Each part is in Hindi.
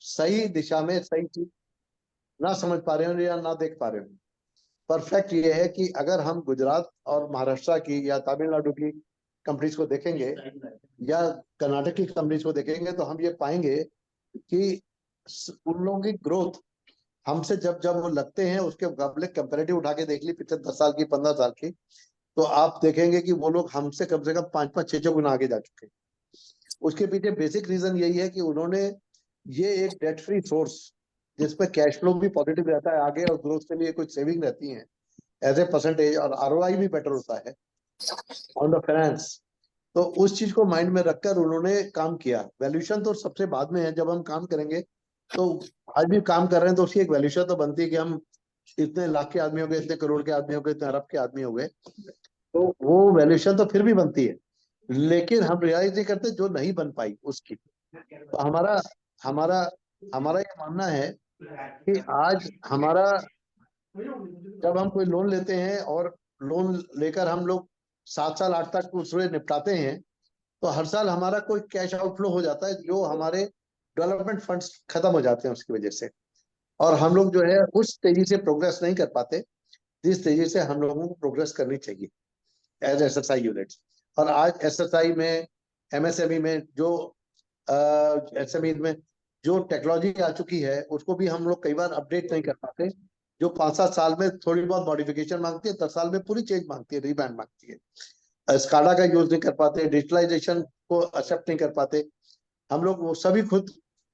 सही दिशा में सही चीज ना समझ पा रहे हो या ना देख पा रहे हो। परफेक्ट ये है कि अगर हम गुजरात और महाराष्ट्र की या तमिलनाडु की कंपनीज को देखेंगे या कर्नाटक की कंपनीज को देखेंगे तो हम ये पाएंगे कि उन लोगों की ग्रोथ हमसे जब जब वो लगते हैं उसके मुकाबले कंपेरेटिव उठा के देख ली पिछले 10 साल की 15 साल की, तो आप देखेंगे कि वो लोग हमसे कम से कम 5-5 6 गुना आगे जा चुके हैं। उसके पीछे बेसिक रीजन यही है कि उन्होंने ये एक डेट फ्री सोर्स जिसमें कैश फ्लो भी पॉजिटिव रहता है आगे और ग्रोथ के लिए कुछ सेविंग रहती है एज ए परसेंटेज, और आरओआई भी बेटर होता है ऑन द फाइनेंस। तो उस चीज को माइंड में रखकर उन्होंने काम किया। वैल्यूएशन तो सबसे बाद में है, जब हम काम करेंगे तो आज भी काम कर रहे हैं तो उसकी एक वैल्यूएशन तो बनती है कि हम इतने लाख के आदमी हो गए, इतने करोड़ के आदमी हो गए, इतने अरब के आदमी हो गए, तो वो वैल्यूएशन तो फिर भी बनती है। लेकिन हम रियलाइज नहीं करते जो नहीं बन पाई उसकी। तो हमारा हमारा हमारा ये मानना है कि आज हमारा जब हम कोई लोन लेते हैं और लोन लेकर हम लोग 7 साल 8 तक उसमें निपटाते हैं, तो हर साल हमारा कोई कैश आउटफ्लो हो जाता है जो हमारे डेवलपमेंट फंड्स खत्म हो जाते हैं उसकी वजह से, और हम लोग जो है उस तेजी से प्रोग्रेस नहीं कर पाते जिस तेजी से हम लोगों को प्रोग्रेस करनी चाहिए एज एसएसआई यूनिट्स। और आज एसएसआई में एमएसएमई में जो एसएमई में जो टेक्नोलॉजी आ चुकी है उसको भी हम लोग कई बार अपडेट नहीं कर पाते, जो 5-7 साल में थोड़ी बहुत मॉडिफिकेशन मांगती है, 10 साल में पूरी चेंज मांगती है, रीब्रांड मांगती है। स्काडा का यूज नहीं कर पाते, डिजिटलाइजेशन को एक्सेप्ट नहीं कर पाते, हम लोग वो सभी खुद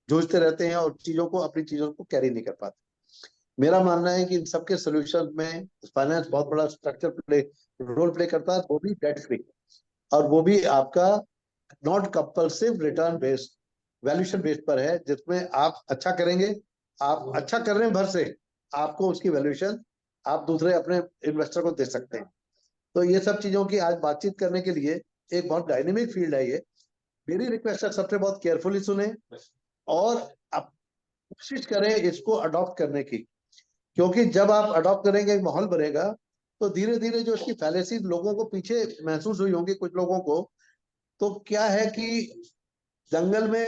जूझते रहते हैं और चीजों को अपनी चीजों को कैरी नहीं कर पाते। मेरा मानना है कि इन सबके सोल्यूशन में फाइनेंस बहुत बड़ा स्ट्रक्चर प्ले रोल प्ले करता है, वो भी डेट फ्री, और वो भी आपका not compulsive return based valuation based पर है, जिसमें आप अच्छा करेंगे, आप अच्छा कर रहे हैं भर से, आपको उसकी वैल्यूएशन आप दूसरे अपने इन्वेस्टर को दे सकते हैं। तो ये सब चीजों की आज बातचीत करने के लिए एक बहुत डायनेमिक फील्ड है ये। मेरी रिक्वेस्ट है सबसे बहुत केयरफुली सुने और आप कोशिश करें इसको अडॉप्ट करने की, क्योंकि जब आप अडॉप्ट करेंगे एक माहौल बनेगा तो धीरे धीरे जो इसकी फैलेसी लोगों को पीछे महसूस हुई होंगी कुछ लोगों को, तो क्या है कि जंगल में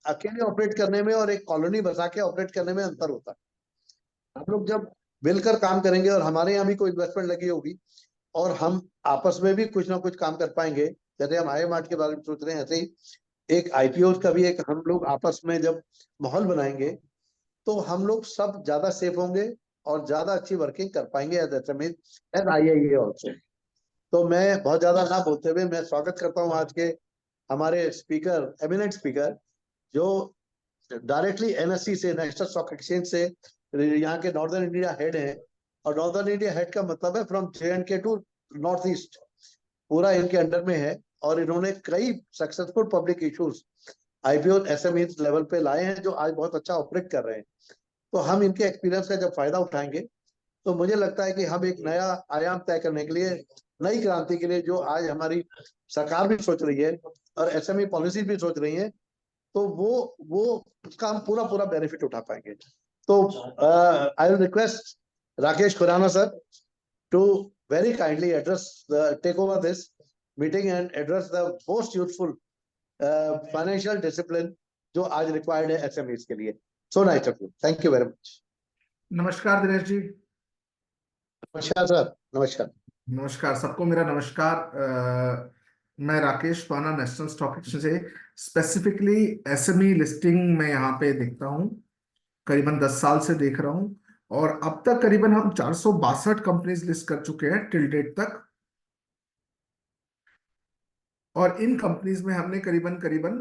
अकेले ऑपरेट करने में और एक कॉलोनी बसा के ऑपरेट करने में अंतर होता है। हम लोग जब मिलकर काम करेंगे और हमारे यहाँ भी कोई इन्वेस्टमेंट लगी होगी और हम आपस में भी कुछ ना कुछ काम कर पाएंगे, जैसे हम आई मार्ट के बारे में सोच रहे हैं ऐसे ही एक आईपीओ का भी एक हम लोग आपस में जब माहौल बनाएंगे तो हम लोग सब ज्यादा सेफ होंगे और ज्यादा अच्छी वर्किंग कर पाएंगे as SME as IIA also. तो मैं बहुत ज्यादा ना बोलते हुए मैं स्वागत करता हूँ आज के हमारे स्पीकर, एमिनेंट स्पीकर, जो डायरेक्टली एनएससी से, नेशनल स्टॉक एक्सचेंज से यहाँ के नॉर्दर्न इंडिया हेड हैं। और नॉर्दर्न इंडिया हेड का मतलब है from JNK to north east, पूरा इनके अंडर में है। और इन्होंने कई successful public issues IPO SME level पे लाए हैं जो आज बहुत अच्छा ऑपरेट कर रहे हैं। तो हम इनके एक्सपीरियंस का जब फायदा उठाएंगे तो मुझे लगता है कि हम एक नया आयाम तय करने के लिए, नई क्रांति के लिए जो आज हमारी सरकार भी सोच रही है और एसएमई पॉलिसी भी सोच रही है, तो वो उसका हम पूरा पूरा बेनिफिट उठा पाएंगे। तो I will request Rakesh Khurana sir to very kindly take over this meeting and address the most useful financial discipline जो आज required है SMEs के लिए। So nice of you. Thank you very much. नमस्कार दिनेश जी। नमस्कार सर। नमस्कार। नमस्कार सबको, मेरा नमस्कार। मैं राकेश पाना, नेशनल स्टॉक एक्सचेंज से स्पेसिफिकली एसएमई लिस्टिंग में यहाँ पे देखता हूँ, करीबन 10 साल से देख रहा हूँ। और अब तक करीबन हम 462 कंपनीज लिस्ट कर चुके हैं टिल डेट तक। और इन कंपनीज में हमने करीबन करीबन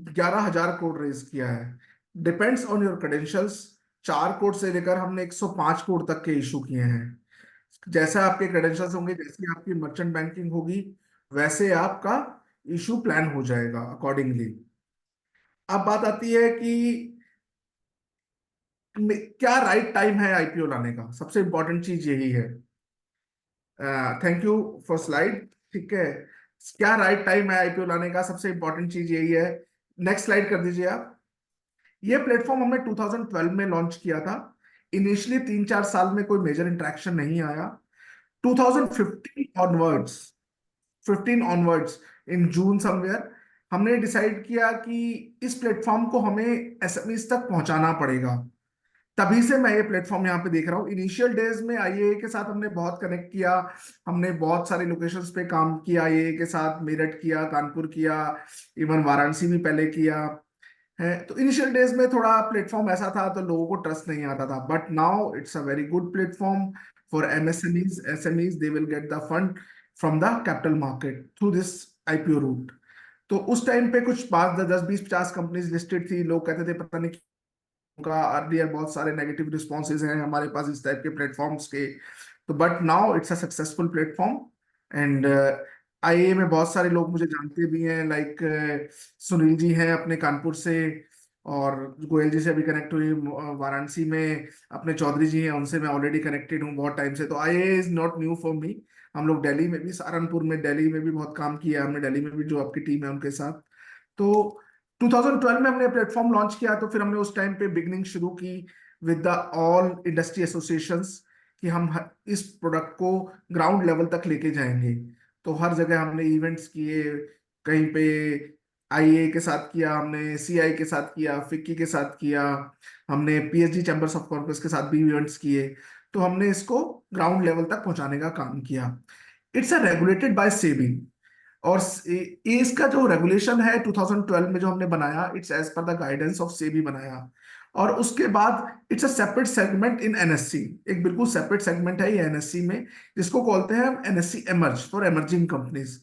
11,000 करोड़ रेज किया है। Depends on your credentials, 4 crore से लेकर हमने 105 करोड़ तक के इशू किए हैं। जैसा आपके क्रेडेंशियल्स होंगे, जैसी आपकी मर्चेंट बैंकिंग होगी, वैसे आपका इशू प्लान हो जाएगा अकॉर्डिंगली। अब बात आती है कि क्या राइट टाइम है आईपीओ लाने का। सबसे इंपॉर्टेंट चीज यही है। Thank you for slide. ठीक है, क्या राइट टाइम है आईपीओ लाने का, सबसे इंपॉर्टेंट चीज यही है। नेक्स्ट स्लाइड कर दीजिए आप। ये प्लेटफॉर्म हमने 2012 में लॉन्च किया था। इनिशियली 3-4 साल में कोई मेजर इंटरेक्शन नहीं आया। 2015 ऑनवर्ड्स, 15 ऑनवर्ड्स इन जून समवेयर, हमने डिसाइड किया कि इस प्लेटफॉर्म को हमें एसएमईज तक पहुंचाना पड़ेगा। तभी से मैं ये प्लेटफॉर्म यहाँ पे देख रहा हूँ। इनिशियल डेज में आईएए के साथ हमने बहुत कनेक्ट किया, हमने बहुत सारे लोकेशंस पे काम किया आईएए के साथ, मेरठ किया, कानपुर किया, इवन वाराणसी भी पहले किया है। तो इनिशियल डेज में थोड़ा प्लेटफॉर्म ऐसा था तो लोगों को ट्रस्ट नहीं आता था, but now it's a very good platform for MSMEs SMEs. They will get the fund from the capital market through this IPO route. तो उस टाइम पे कुछ 5 10 20 50 कंपनीज लिस्टेड थी। लोग कहते थे पता नहीं का अर्लियर बहुत सारे नेगेटिव रिस्पॉन्सेज हैं हमारे पास इस टाइप के प्लेटफॉर्म्स के। तो but now it's a successful platform. And आईए में बहुत सारे लोग मुझे जानते भी हैं, लाइक सुनील जी हैं अपने कानपुर से, और गोयल जी से अभी कनेक्ट हुई वाराणसी में, अपने चौधरी जी हैं उनसे मैं ऑलरेडी कनेक्टेड हूँ बहुत टाइम से। तो आईए is not new for me. हम लोग दिल्ली में भी, सहारनपुर में, दिल्ली में भी बहुत काम किया हमने, दिल्ली में भी जो आपकी टीम है उनके साथ। तो 2012 में हमने प्लेटफॉर्म लॉन्च किया, तो फिर हमने उस टाइम पे बिगनिंग शुरू की with the all industry associations कि हम इस प्रोडक्ट को ग्राउंड लेवल तक लेके जाएंगे। तो हर जगह हमने इवेंट्स किए, कहीं पे आईए के साथ किया हमने, सीआई के साथ किया, फिक्की के साथ किया, हमने पीएचडी चैम्बर्स ऑफ कॉमर्स के साथ भी इवेंट्स किए। तो हमने इसको ग्राउंड लेवल तक पहुंचाने का काम किया। It's a regulated by SEBI, और ये इसका जो रेगुलेशन है 2012 में जो हमने बनाया, it's as per the guidance of SEBI बनाया। और उसके बाद it's a separate segment in NSC, एक बिल्कुल सेपरेट सेगमेंट है ये एनएससी में, जिसको बोलते हैं हम NSC emerge, for emerging companies.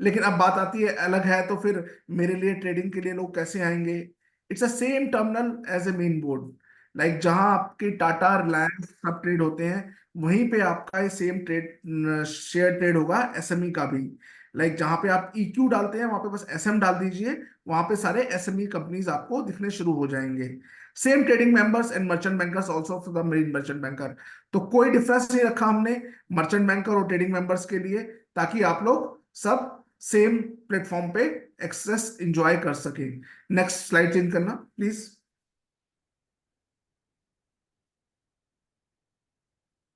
लेकिन अब बात आती है अलग है, तो फिर मेरे लिए ट्रेडिंग के लिए लोग कैसे आएंगे? It's a same terminal as a main board, like जहां आपके टाटा रिलायंस सब ट्रेड होते हैं, वहीं पे आपका ये सेम ट्रेड शेयर ट्रेड होगा एसएमई का भी। लाइक जहां पे आप EQ डालते हैं वहां पे बस एसएम डाल दीजिए, वहां पे सारे एसएमई कंपनीज आपको दिखने शुरू हो जाएंगे। Same trading members and merchant bankers also for the main merchant banker. तो कोई डिफरेंस नहीं रखा हमने मर्चेंट बैंकर और ट्रेडिंग मेंबर्स के लिए, ताकि आप लोग सब सेम प्लेटफॉर्म पे एक्सेस एंजॉय कर सके। नेक्स्ट स्लाइड चेंज करना प्लीज।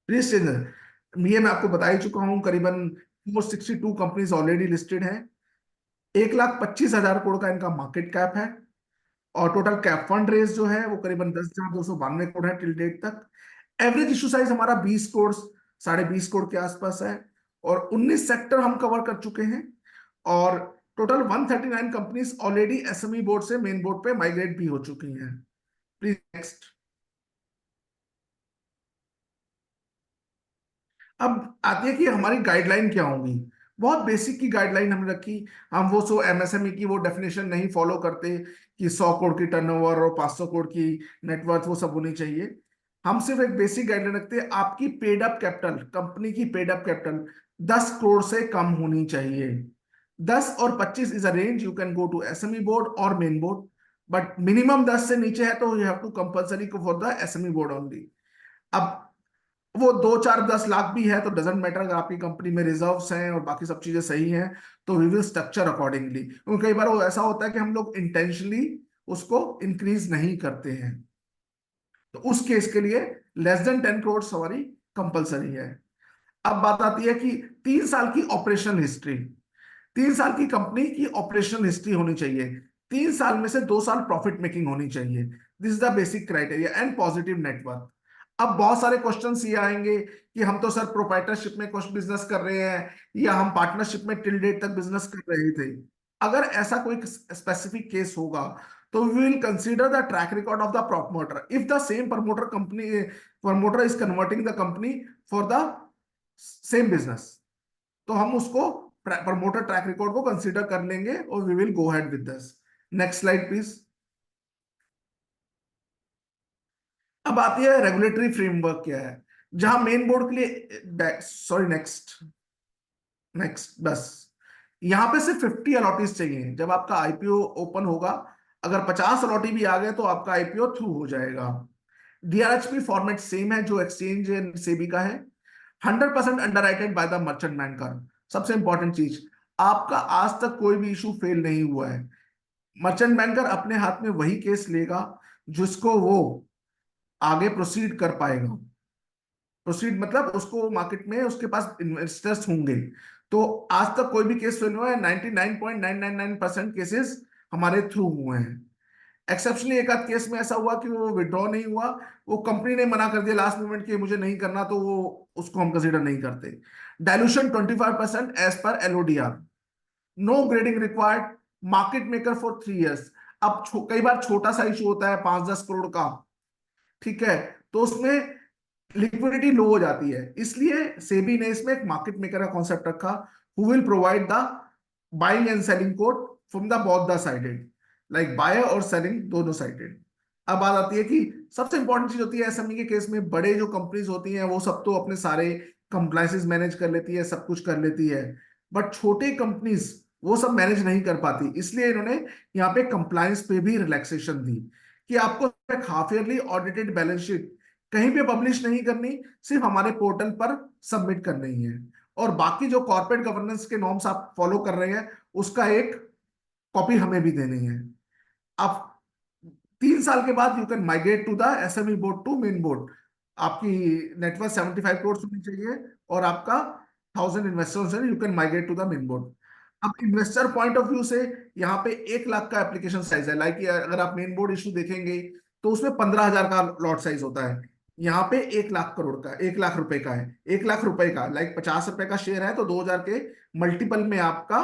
Please change. ये मैं आपको बता ही चुका हूं, करीबन 462 कंपनीज ऑलरेडी लिस्टेड हैं। 1,25,000 करोड़ का इनका मार्केट कैप है, और टोटल कैप फंड रेज जो है वो करीबन 10,292 करोड़ है टिल डेट तक। एवरेज इशू साइज हमारा 20 करोड़, 20.5 करोड़ के आसपास है, और 19 सेक्टर हम कवर कर चुके हैं। और total 139 companies already SME board से मेन बोर्ड पे माइग्रेट भी हो चुकी हैं। Please next. अब आती है कि हमारी गाइडलाइन क्या होंगी। बहुत बेसिक की गाइडलाइन हमने रखी। हम वो सो एमएसएमई की वो डेफिनेशन नहीं फॉलो करते कि 100 करोड़ की टर्नओवर और 500 करोड़ की नेटवर्थ वो सब होनी चाहिए। हम सिर्फ एक बेसिक गाइडलाइन रखते हैं, आपकी पेड अप कैपिटल, कंपनी की पेड अप कैपिटल 10 करोड़ से कम होनी चाहिए। 10 और 25 is a range, you can go to SME board और मेन बोर्ड, बट मिनिमम 10 से नीचे है तो you have to compulsory for the SME board only. अब वो 2 4 10 लाख भी है तो डजेंट मैटर, अगर आपकी कंपनी में रिजर्व्स हैं और बाकी सब चीजें सही हैं तो वी विल स्ट्रक्चर अकॉर्डिंगली। क्योंकि कई बार वो ऐसा होता है कि हम लोग इंटेंशनली उसको इंक्रीज नहीं करते हैं, तो उस केस के लिए लेस देन 10 करोड़ हमारी कंपलसरी है। अब बात आती है कि 3 साल की ऑपरेशनल हिस्ट्री, 3 साल की कंपनी की ऑपरेशनल हिस्ट्री होनी चाहिए, 3 साल में से 2 साल प्रॉफिट मेकिंग होनी चाहिए। This is the basic criteria and positive network. अब बहुत सारे क्वेश्चंस ये आएंगे कि हम तो सर प्रोप्राइटरशिप में कुछ बिजनेस कर रहे हैं, या हम पार्टनरशिप में टिल डेट तक बिजनेस कर रहे थे। अगर ऐसा कोई स्पेसिफिक केस होगा तो we will consider the track record of the promoter. If the same promoter is converting the company for the same business, तो हम उसको प्रमोटर ट्रैक रिकॉर्ड को कंसीडर कर लेंगे और we will go head with this. Next slide please. अब आती है रेगुलेटरी फ्रेमवर्क क्या है, जहां मेन बोर्ड के लिए, सॉरी नेक्स्ट, नेक्स्ट बस, यहां पे सिर्फ 50 अलॉटीज चाहिए जब आपका आईपीओ ओपन होगा। अगर 50 अलॉटी भी आ गए तो आपका आईपीओ थ्रू हो जाएगा। डीआरएचपी फॉर्मेट सेम है जो एक्सचेंज सेबी का है। 100% अंडरराइटेड बाय द मर्चेंट बैंकर। सबसे इंपॉर्टेंट चीज, आपका आज तक कोई भी इशू फेल नहीं हुआ है। मर्चेंट बैंकर अपने हाथ में वही केस लेगा जिसको वो आगे प्रोसीड कर पाएगा। प्रोसीड मतलब उसको मार्केट में उसके पास इन्वेस्टर्स होंगे, तो आज तक कोई भी केस फेल हुआ है, 99.999% केसेस हमारे थ्रू हुए हैं। एक्सेप्शनली एक आध केस में ऐसा हुआ कि वो विड्रॉ नहीं हुआ, वो कंपनी ने मना कर दिया लास्ट मोमेंट कि मुझे नहीं करना, तो वो उसको हम कंसीडर नहीं करते। Dilution 25% as per LODR, no grading required, market maker for 3 years. अब कई बार छोटा सा इशू होता है 5-10 करोड़ का, ठीक है, तो उसमें लिक्विडिटी लो हो जाती है, इसलिए सेबी ने इसमें एक मार्केट मेकर का कॉन्सेप्ट रखा, who will provide the buying and selling code from the both the sided, like buyer और सेलिंग दोनों साइडेड। अब बात आती है कि सबसे इंपॉर्टेंट चीज होती है एसएमई के केस में, बड़े जो कंपनीज होती हैं वो सब तो अपने सारे कंप्लायंसेस मैनेज कर लेती है, सब कुछ कर लेती है, बट छोटे कंपनीज वो सब मैनेज नहीं कर पाती, इसलिए इन्होंने यहाँ पे कंप्लायंस पे भी रिलैक्सेशन दी कि आपको एक half yearly audited balance sheet कहीं पे पब्लिश नहीं करनी, सिर्फ हमारे पोर्टल पर सबमिट करनी है, और बाकी जो कॉर्पोरेट गवर्नेंस के नॉर्म्स आप फॉलो कर रहे हैं उसका एक कॉपी हमें भी देनी है। अब 3 साल के बाद you can migrate to the SME board to main board, आपकी नेटवर्क 75 करोड़ होनी चाहिए और आपका 1000 इन्वेस्टर्स है, you can migrate to the main board. अब इन्वेस्टर पॉइंट ऑफ व्यू से यहाँ पे 1 लाख का एप्लीकेशन साइज है, लाइक अगर आप मेन बोर्ड इशू देखेंगे तो उसमें 15,000 का लॉट साइज होता है, यहाँ पे 1 लाख करोड़ का, 1 लाख रुपए का है, 1 लाख रुपए का, लाइक 50 रुपए का शेयर है तो 2,000 के मल्टीपल में आपका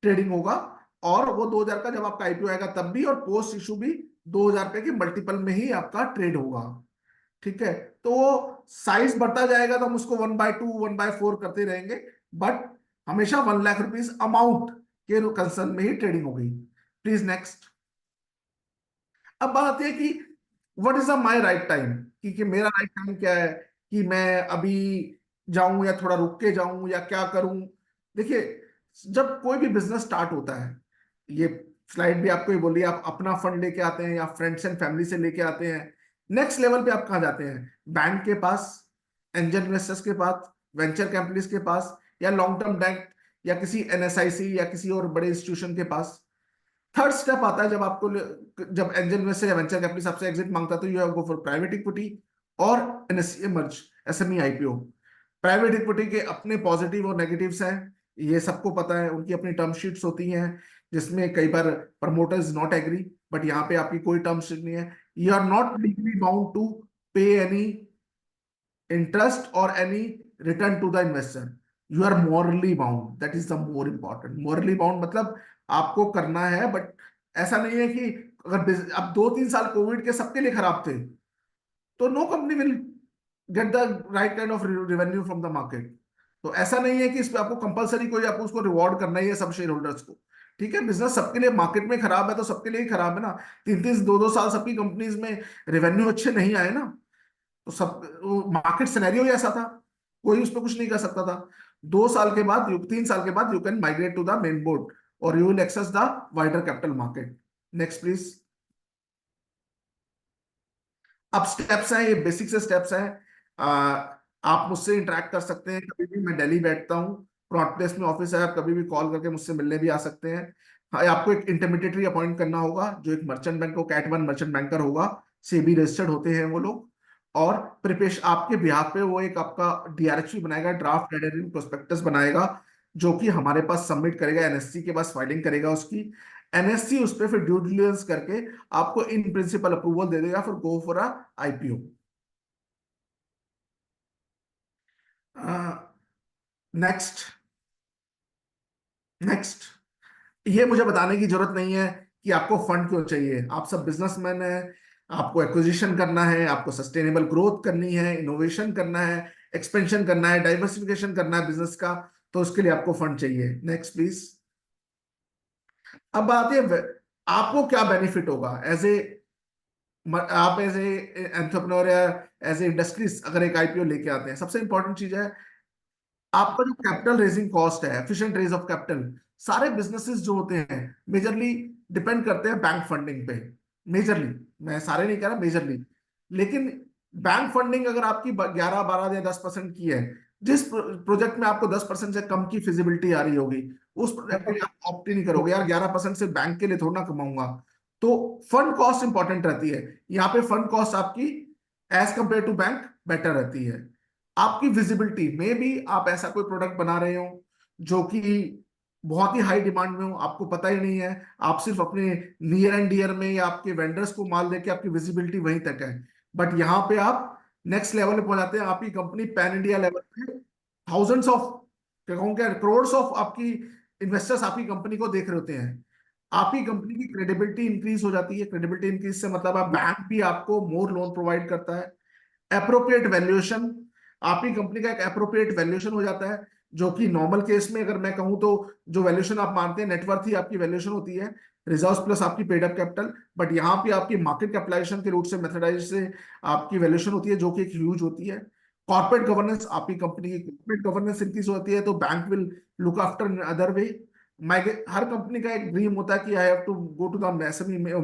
ट्रेडिंग होगा, और वो 2,000 का जब आपका आईपीओ आएगा तब भी, और पोस्ट इशू भी 2,000 रुपए के मल्टीपल में ही आपका ट्रेड होगा, ठीक है। तो साइज बढ़ता जाएगा तो हम उसको 1/2 1/4 करते रहेंगे, बट हमेशा 1 लाख रुपीज अमाउंट के कंसर्न में ही ट्रेडिंग होगी। Please next. अब बात आती है कि what is my right time, कि मेरा राइट टाइम क्या है, कि मैं अभी जाऊं या थोड़ा रुक के जाऊं या क्या करूं। देखिए, जब कोई भी बिजनेस स्टार्ट होता है, ये स्लाइड भी आपको ये बोलिए, आप अपना फंड लेके आते हैं या फ्रेंड्स एंड फैमिली से लेके आते हैं, नेक्स्ट लेवल पे आप कहाँ जाते हैं, बैंक के पास, एंजल इन्वेस्टर्स के पास, वेंचर कैपिटलिस्ट के पास, या लॉन्ग टर्म बैंक, या किसी एनएसआईसी या किसी और बड़े इंस्टीट्यूशन के पास। थर्ड स्टेप आता है जब आपको, जब एंजल इन्वेस्टर या वेंचर कैपिटलिस्ट आपसे एग्जिट मांगता है तो you have go for private equity और एनएससी मर्ज, एसएमई आईपीओ। प्राइवेट इक्विटी के अपने पॉजिटिव और नेगेटिव्स हैं, ये सबको पता है, उनकी अपनी टर्म शीट्स होती हैं जिसमें कई बार प्रमोटर्स नॉट एग्री, बट यहाँ पे आपकी कोई टर्म शीट नहीं है, you are not legally bound to pay any interest और any return to the investor, you are morally bound, that is the more important. Morally bound मतलब आपको करना है, बट ऐसा नहीं है कि अगर अब 2-3 साल कोविड के सबके लिए खराब थे तो no company will get the right kind of revenue from the market. तो ऐसा नहीं है कि इस पे आपको कंपलसरी कोई आपको उसको रिवॉर्ड करना ही है सब शेयर होल्डर्स को, ठीक है। बिजनेस सबके लिए मार्केट में खराब है तो सबके लिए ही खराब है ना, 3-3 2-2 साल सबकी कंपनीज में रेवेन्यू अच्छे नहीं आए ना, तो सब मार्केट सिनेरियो ही ऐसा था, कोई उस पर कुछ नहीं कर सकता था। 2 साल के बाद 3 साल के बाद you can migrate to the main board और you will access the wider capital market. Next please. अब स्टेप्स हैं, ये बेसिक से स्टेप्स हैं। आप मुझसे इंटरेक्ट कर सकते हैं, कभी भी मैं दिल्ली बैठता हूँ, प्लॉट प्लेस में ऑफिस है, आप कभी भी कॉल करके मुझसे मिलने भी आ सकते हैं। हाँ, आपको एक इंटरमीडिएटरी अपॉइंट करना होगा जो एक मर्चेंट बैंक को कैट 1 मर्चेंट बैंकर होगा, सेबी रजिस्टर्ड होते हैं वो लोग, और प्रिपेश आपके बिहाफ पे वो एक आपका डीआरएच बनाएगा, ड्राफ्ट रेडरिंग प्रोस्पेक्टस बनाएगा, जो कि हमारे पास सबमिट करेगा, एनएससी के पास फाइलिंग करेगा उसकी, एनएससी उस पर फिर ड्यू डिलिजेंस करके आपको इन प्रिंसिपल अप्रूवल दे देगा for go for a IPO. Next. Next. ये मुझे बताने की जरूरत नहीं है कि आपको फंड क्यों चाहिए, आप सब बिजनेसमैन हैं, आपको एक्विजिशन करना है, आपको सस्टेनेबल ग्रोथ करनी है, इनोवेशन करना है, एक्सपेंशन करना है, डाइवर्सिफिकेशन करना है बिजनेस का, तो उसके लिए आपको फंड चाहिए। Next please. अब बात है आपको क्या बेनिफिट होगा एज ए, आप एज ए एंटरप्रेन्योर या एज ए इंडस्ट्रीज अगर एक आईपीओ लेके आते हैं, सबसे इंपॉर्टेंट चीज है आपका जो कैपिटल रेजिंग कॉस्ट है, एफिशिएंट रेज ऑफ कैपिटल। सारे बिजनेसेस जो होते हैं मेजरली डिपेंड करते हैं बैंक फंडिंग पे, मेजरली, मैं सारे नहीं कह रहा, मेजरली। लेकिन बैंक फंडिंग अगर आपकी 11 12 या 10% की है, जिस प्रोजेक्ट में आपको 10% से कम की फिजिबिलिटी आ रही होगी उस प्रोजेक्ट के लिए आप ऑप्ट ही नहीं करोगे, यार 11% से बैंक के लिए थोड़ा ना कमाऊंगा। तो फंड कॉस्ट इंपॉर्टेंट रहती है, यहाँ पे फंड कॉस्ट आपकी as compare to bank better रहती है। आपकी विजिबिलिटी में भी, आप ऐसा कोई प्रोडक्ट बना रहे हो जो कि बहुत ही हाई डिमांड में हो, आपको पता ही नहीं है, आप सिर्फ अपने नियर एंड डियर में या आपके वेंडर्स को माल देके आपकी विजिबिलिटी वहीं तक है। बट यहाँ पे आप नेक्स्ट लेवल पे पहुंच जाते हैं, आपकी कंपनी पैन इंडिया लेवल पे थाउजेंड्स ऑफ, क्या कहूँ, क्या करोड्स ऑफ आपकी इन्वेस्टर्स आपकी कंपनी को देख रहे होते हैं। आपकी कंपनी की क्रेडिबिलिटी इंक्रीज हो जाती है। क्रेडिबिलिटी इंक्रीज से मतलब आप बैंक भी आपको मोर लोन प्रोवाइड करता है। एप्रोप्रिएट वैल्यूएशन, आपकी कंपनी का एक एप्रोप्रिएट वैल्यूएशन हो जाता है, जो कि नॉर्मल केस में अगर मैं कहूं तो जो वैल्यूएशन आप मानते हैं नेटवर्थ ही आपकी वैल्यूएशन होती है, रिजर्व्स प्लस आपकी पेड अप कैपिटल। बट यहाँ पे आपकी मार्केट कैपिटलाइजेशन के रूट से मेथडाइज से आपकी वैल्यूएशन होती है, जो कि एक ह्यूज होती है। कॉर्पोरेट गवर्नेंस, आपकी कंपनी की कॉर्पोरेट गवर्नेंस इंक्रीज होती है, तो bank will look after other way. हर कंपनी का एक ड्रीम होता है कि I have to go to the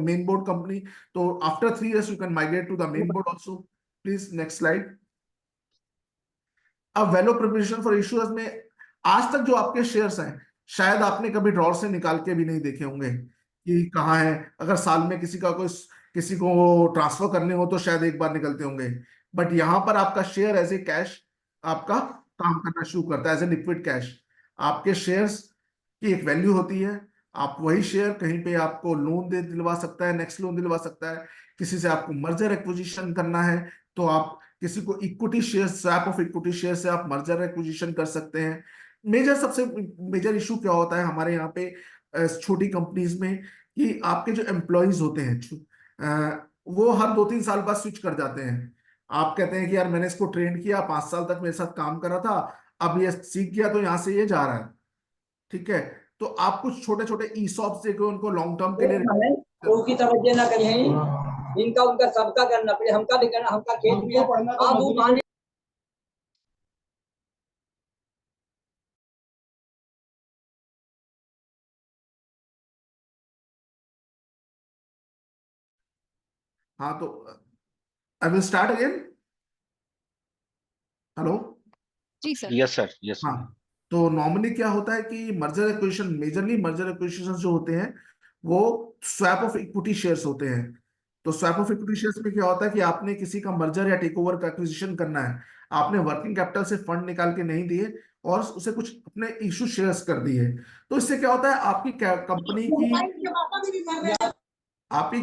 main board company, तो after 3 years you can migrate to the main board also. Please next slide. अब वैल्यू प्रोपोजिशन फॉर इश्यूअर्स में आज तक जो आपके शेयर्स हैं, शायद आपने कभी ड्रॉर से निकाल के भी नहीं देखे होंगे कि कहाँ है। अगर साल में किसी को ट्रांसफर करने हो तो शायद एक बार निकलते होंगे। बट यहाँ पर आपका शेयर एज ए कैश आपका काम करना शुरू करता है, एज ए लिक्विड कैश। आपके शेयर्स की एक वैल्यू होती है। आप वही शेयर कहीं पे आपको लोन दे दिलवा सकता है, नेक्स्ट लोन दिलवा सकता है। किसी से आपको मर्जर एक्विजिशन करना है तो आप किसी को equity share, swap of equity share से आप मर्जर एक्विजिशन कर सकते हैं। सबसे मेजर इशू क्या होता है हमारे यहाँ पे छोटी कंपनीज में, कि आपके जो एम्प्लॉयज होते हैं वो हर 2-3 साल बाद स्विच कर जाते हैं। आप कहते हैं कि यार मैंने इसको ट्रेन किया, 5 साल तक मेरे साथ काम करा था, अब ये सीख गया तो यहाँ से ये जा रहा है। ठीक है, तो आप कुछ छोटे छोटे ईसॉप्स देके उनको लॉन्ग टर्म के लिए वो की तवज्जो ना करिए, इनका उनका सबका करना पड़े, हमका भी करना, हमका खेत में आबू पानी। हाँ तो I will start again. Hello. जी sir. Yes sir, yes sir. हाँ, तो नॉर्मली क्या होता है कि merger acquisition, majorly merger acquisition जो होते हैं वो स्वैप ऑफ इक्विटी शेयर्स होते हैं। तो स्वैप ऑफ इक्विटी शेयर्स में क्या होता है कि आपने किसी का मर्जर या टेक ओवर का एक्विजिशन करना है, आपने वर्किंग कैपिटल से फंड निकाल के नहीं दिए और उसे कुछ अपने इशू शेयर्स कर दिए। तो इससे क्या होता है, आपकी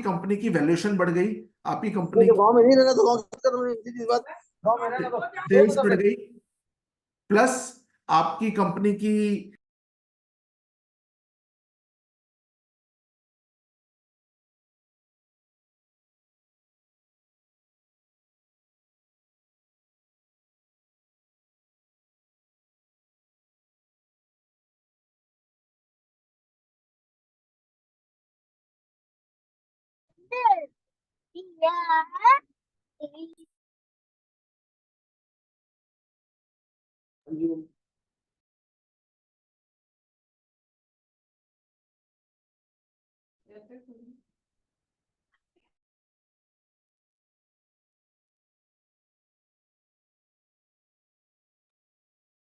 कंपनी की वैल्यूएशन बढ़ गई, आपकी कंपनी तो गांव में नहीं रहना तो गांव की करो नहीं, सीधी बात। गांव में रहना तो सेल्स बढ़ गई, प्लस आपकी कंपनी की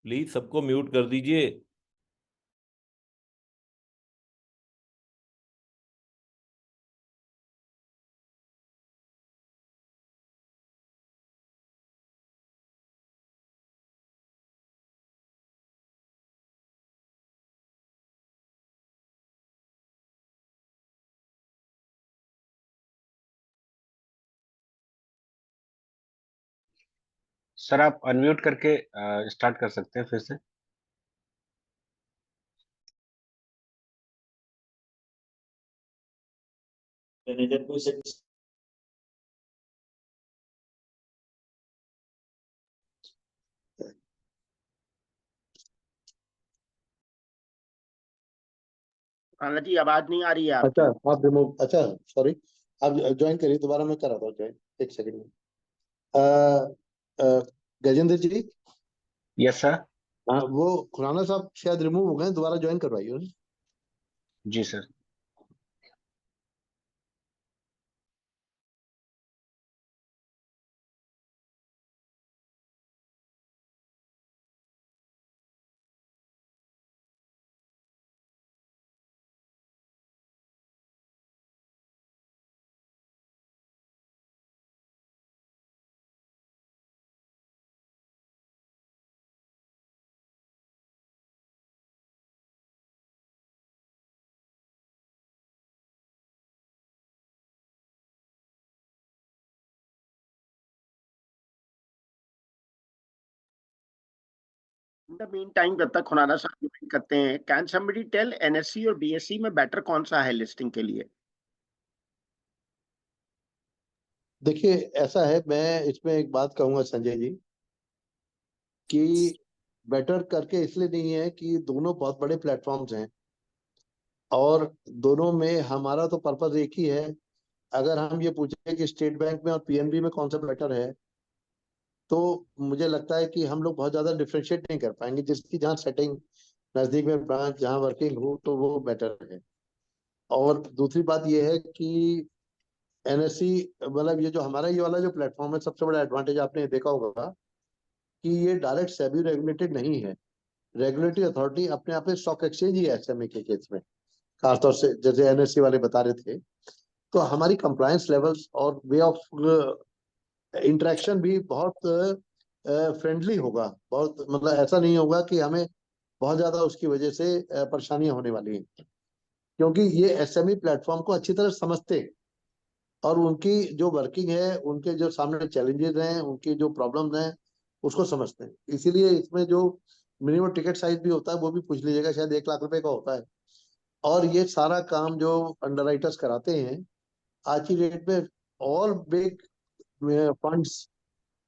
प्लीज सबको म्यूट कर दीजिए। सर आप अनम्यूट करके स्टार्ट कर सकते हैं फिर से। मैनेजर को इसे जी आवाज नहीं आ रही है अच्छा, आपकी। आप रिमूव, अच्छा सॉरी, आप ज्वाइन करिए दोबारा, मैं कर रहा था ज्वाइन, एक सेकंड में। अ, अ, गजेंद्र जी, यस सर। हाँ वो खुराना साहब शायद रिमूव हो गए, दोबारा ज्वाइन करवाइए उन्हें। जी sir. In the meantime जब तक खुराना साहब ज्वाइन करते हैं, कैन समबडी टेल एनएससी और बीएससी में बेटर कौन सा है लिस्टिंग के लिए? देखिए ऐसा है, मैं इसमें एक बात कहूंगा संजय जी कि बेटर करके इसलिए नहीं है कि दोनों बहुत बड़े प्लेटफॉर्म्स हैं और दोनों में हमारा तो पर्पस एक ही है। अगर हम ये पूछें कि स्टेट बैंक में और पीएनबी में कौन सा बेटर है, तो मुझे लगता है कि हम लोग बहुत ज्यादा डिफ्रेंशिएट नहीं कर पाएंगे। जिसकी जहाँ सेटिंग नजदीक में ब्रांच जहाँ वर्किंग हो तो वो बेटर है। और दूसरी बात ये है कि एनएससी, मतलब ये जो हमारा ये वाला जो प्लेटफॉर्म है, सबसे बड़ा एडवांटेज आपने देखा होगा कि ये डायरेक्ट सेबी रेगुलेटेड नहीं है। रेगुलेटरी अथॉरिटी अपने आप में स्टॉक एक्सचेंज ही है एसएमए के केस में, खासतौर से जैसे एनएससी वाले बता रहे थे। तो हमारी कंप्लायंस लेवल्स और वे ऑफ इंटरेक्शन भी बहुत फ्रेंडली होगा। बहुत मतलब ऐसा नहीं होगा कि हमें बहुत ज्यादा उसकी वजह से परेशानियां होने वाली हैं, क्योंकि ये एसएमई प्लेटफॉर्म को अच्छी तरह समझते हैं और उनकी जो वर्किंग है, उनके जो सामने चैलेंजेस हैं, उनकी जो प्रॉब्लम्स हैं, उसको समझते हैं। इसीलिए इसमें जो मिनिमम टिकट साइज भी होता है वो भी पूछ लीजिएगा, शायद 1 लाख रुपए का होता है। और ये सारा काम जो अंडरराइटर्स कराते हैं आज की डेट में, ऑल बिग फंड्स,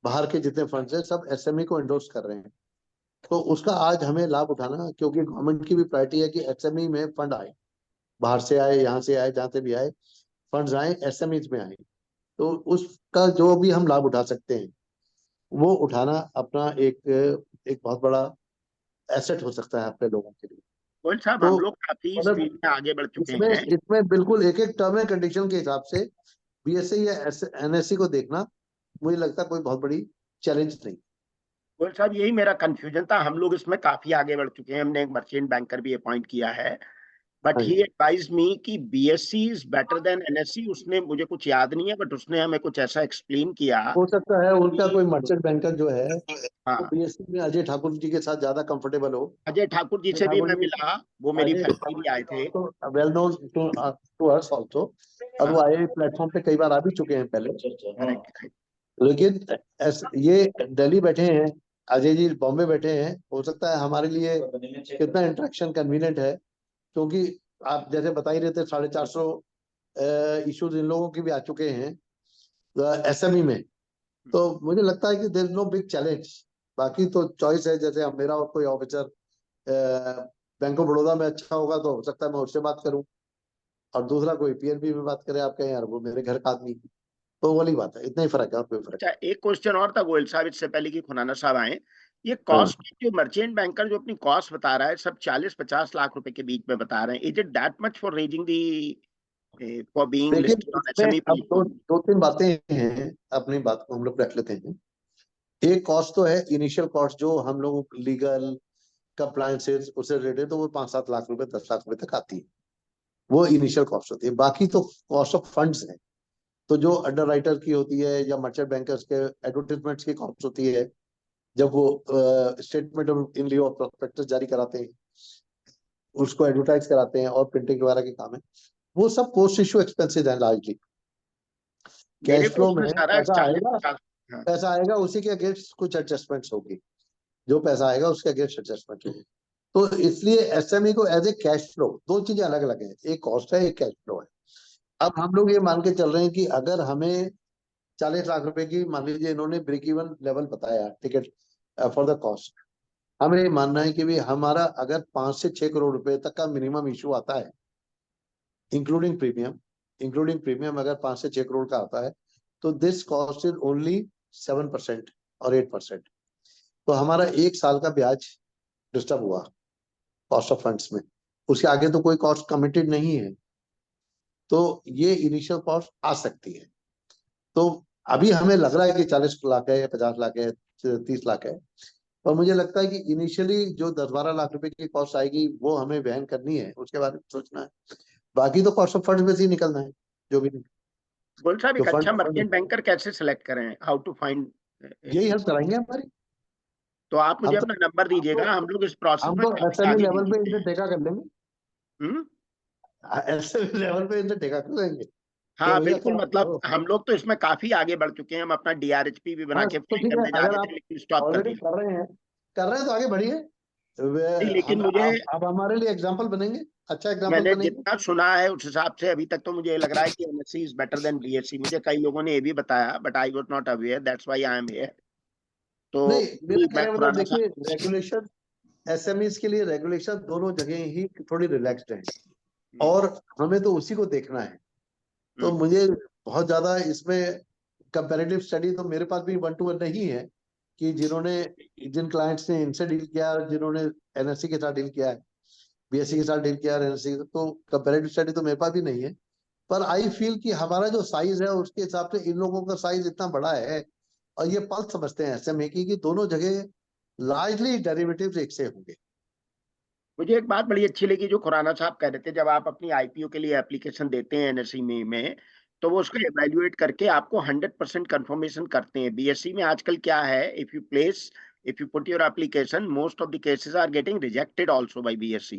बाहर के जितने फंड्स हैं, सब एसएमई को एंडोर्स कर रहे हैं। तो उसका आज हमें लाभ उठाना, क्योंकि गवर्नमेंट की भी प्रायोरिटी है कि एसएमई में फंड आए, बाहर से आए, यहाँ से आए, जहाँ से भी आए, फंड्स आए एसएमईज में आए। तो उसका जो भी हम लाभ उठा सकते हैं वो उठाना अपना एक एक बहुत बड़ा एसेट हो सकता है अपने लोगों के लिए। गोयल साहब, तो हम लोग काफी इस मतलब फील्ड में आगे बढ़ चुके इसमें हैं। इसमें बिल्कुल एक एक टर्म एंड कंडीशन के हिसाब से बीएससी या एनएससी को देखना मुझे लगता है कोई बहुत बड़ी चैलेंज नहीं। गोयल साहब, यही मेरा कंफ्यूजन था। हम लोग इसमें काफी आगे बढ़ चुके हैं, हमने एक मर्चेंट बैंकर भी अपॉइंट किया है, बट हाँ ही जी, एडवाइज मी कि BSc is better than NSC. उसने, मुझे कुछ याद नहीं है, बट उसने हमें कुछ ऐसा एक्सप्लेन किया हो सकता है उनका कि कोई मर्चेंट बैंकर जो है वो हाँ, बीएससी में अजय ठाकुर जी के साथ ज्यादा कंफर्टेबल हो। अजय ठाकुर जी अजय से भी ठाकुर मैं जी, मिला, वो मेरी अजय फैमिली भी आए थे। तो well known to us also, और वो हाँ, आए प्लेटफॉर्म पे कई बार आ भी चुके हैं पहले। करेक्ट। लेकिन ये दिल्ली बैठे हैं, अजय जी बॉम्बे बैठे हैं, हो सकता है हमारे लिए कितना इंटरेक्शन कन्वीनियंट है, क्योंकि आप जैसे बता ही रहे थे 450 इश्यूज इन लोगों के भी आ चुके हैं एसएमई में। तो मुझे लगता है कि there is no big challenge. बाकी तो चॉइस है, जैसे अब मेरा और कोई ऑफिसर बैंक ऑफ बड़ौदा में अच्छा होगा तो हो सकता है मैं उससे बात करूं, और दूसरा कोई पीएनबी में बात करे। आप कहें यार वो मेरे घर का आदमी, तो वो वाली बात है, इतना ही फर्क है और कोई फर्क अच्छा, एक क्वेश्चन और था गोयल साहब, इससे पहले कि खुराना साहब आए। ये नहीं। हाँ, कॉस्ट, जो मर्चेंट बैंकर जो अपनी कॉस्ट बता रहा है, सब 40-50 लाख रुपए के बीच में बता रहे हैं। Is it that much for raising the, for being देखिए लिस्टेड ऑन इसमें एसएमई अब दो प्लेटफॉर्म? दो तीन बातें हैं, अपनी बात को हम लोग रख लेते हैं। एक कॉस्ट तो है इनिशियल कॉस्ट, जो हम लोग लीगल कंप्लायंसेस उससे रिलेटेड, तो वो 5-7 लाख रुपए 10 लाख रुपए तक आती है, वो इनिशियल कॉस्ट होती है। बाकी तो कॉस्ट ऑफ फंड्स है, तो जो अंडर राइटर की होती है या मर्चेंट बैंकर्स के एडवर्टीजमेंट्स की कॉस्ट होती है, जब वो statement in Leo of prospectus जारी कराते हैं, उसको एडवर्टाइज कराते हैं और प्रिंटिंग वगैरह के काम है, वो सब पोस्ट इश्यू एक्सपेंसेस हैं लार्जली। मेरे कैश को फ्लो में उसमें सारा पैसा चालीस आएगा, पचास हाँ। पैसा आएगा उसी के अगेंस्ट कुछ एडजस्टमेंट्स होगी, जो पैसा आएगा उसके अगेंस्ट एडजस्टमेंट होगी। तो इसलिए एसएमई को एज ए कैश फ्लो, दो चीजें अलग अलग हैं, एक कॉस्ट है एक कैश फ्लो है। अब हम लोग ये मान के चल रहे हैं कि अगर हमें 40 लाख रुपए की, मान लीजिए इन्होंने ब्रेक इवन लेवल बताया टिकट फॉर द कॉस्ट, हमें ये मानना है कि भी हमारा अगर 5 से 6 करोड़ रुपए तक का मिनिमम इशू आता है, इंक्लूडिंग प्रीमियम, अगर 5 से 6 करोड़ का आता है, तो दिस कॉस्ट इज ओनली 7% और 8%। तो हमारा 1 साल का ब्याज डिस्टर्ब हुआ कॉस्ट ऑफ फंड्स में, उसके आगे तो कोई कॉस्ट कमिटेड नहीं है, तो ये इनिशियल कॉस्ट आ सकती है। तो अभी हमें लग रहा है कि 40 लाख है या 50 लाख है, 30 लाख है, और मुझे लगता है कि इनिशियली जो 10-12 लाख रुपए की कॉस्ट आएगी वो हमें वहन करनी है, उसके बारे में सोचना है। बाकी तो कॉस्ट ऑफ फंड्स में से ही निकलना है, जो भी गोयल साहब, जो एक अच्छा फंड मर्चेंट बैंकर कैसे सेलेक्ट करें? How to find? यही हेल्प कराएंगे हमारी। तो आप मुझे हम तो अपना नंबर दीजिएगा, हम लोग इस प्रोसेस हम में तो काफी एसएमई आगे लेवल निकल पे चुके इनसे हैं। टेका कर लेंगे, हम्म। एसएमई लेवल पे इनसे टेका कर लेंगे कि हाँ भैया बिल्कुल, थोड़ा मतलब करो। हम लोग तो इसमें काफी आगे बढ़ चुके हैं। हम अपना डीआरएचपी भी बना हाँ के तो फाइल ठीक है, करने जा अगर रहे आप थे, लेकिन स्टॉप कर ऑलरेडी दिया। कर रहे हैं कर रहे हैं तो आगे बढ़िए। लेकिन मुझे आप हमारे लिए एग्जाम्पल बनेंगे, अच्छा एग्जाम्पल मैंने बनेंगे। जितना सुना है उस हिसाब से अभी तक तो मुझे लग रहा है कि NSC is better than BSc. मुझे कई लोगों ने ये भी बताया, but I was not aware, that's why I am here. तो नहीं, मेरा मैं कहने का मतलब देखिए, रेगुलेशन एसएमईज के लिए रेगुलेशन दोनों जगह ही थोड़ी रिलैक्स्ड है, और हमें तो उसी को देखना है। तो मुझे बहुत ज्यादा इसमें कंपैरेटिव स्टडी तो मेरे पास भी 1-to-1 नहीं है कि जिन क्लाइंट्स ने इनसे डील किया, जिन्होंने एनएससी के साथ डील किया है, बीएससी के साथ डील किया है, एनएससी, तो कंपैरेटिव स्टडी तो मेरे पास भी नहीं है। पर आई फील कि हमारा जो साइज है उसके हिसाब से इन लोगों का साइज इतना बड़ा है, और ये पल्स समझते हैं एसएमए की कि दोनों जगह लार्जली डेरिवेटिव्स एक से होंगे। मुझे एक बात बड़ी अच्छी लगी जो खुराना साहब कह रहे थे, जब आप अपनी आईपीओ के लिए एप्लीकेशन देते हैं एनएससी में तो वो उसको एवेल्युएट करके आपको 100% कंफर्मेशन करते हैं। बीएससी में आजकल क्या है, if you put your application, most of the cases are getting rejected also by BSC.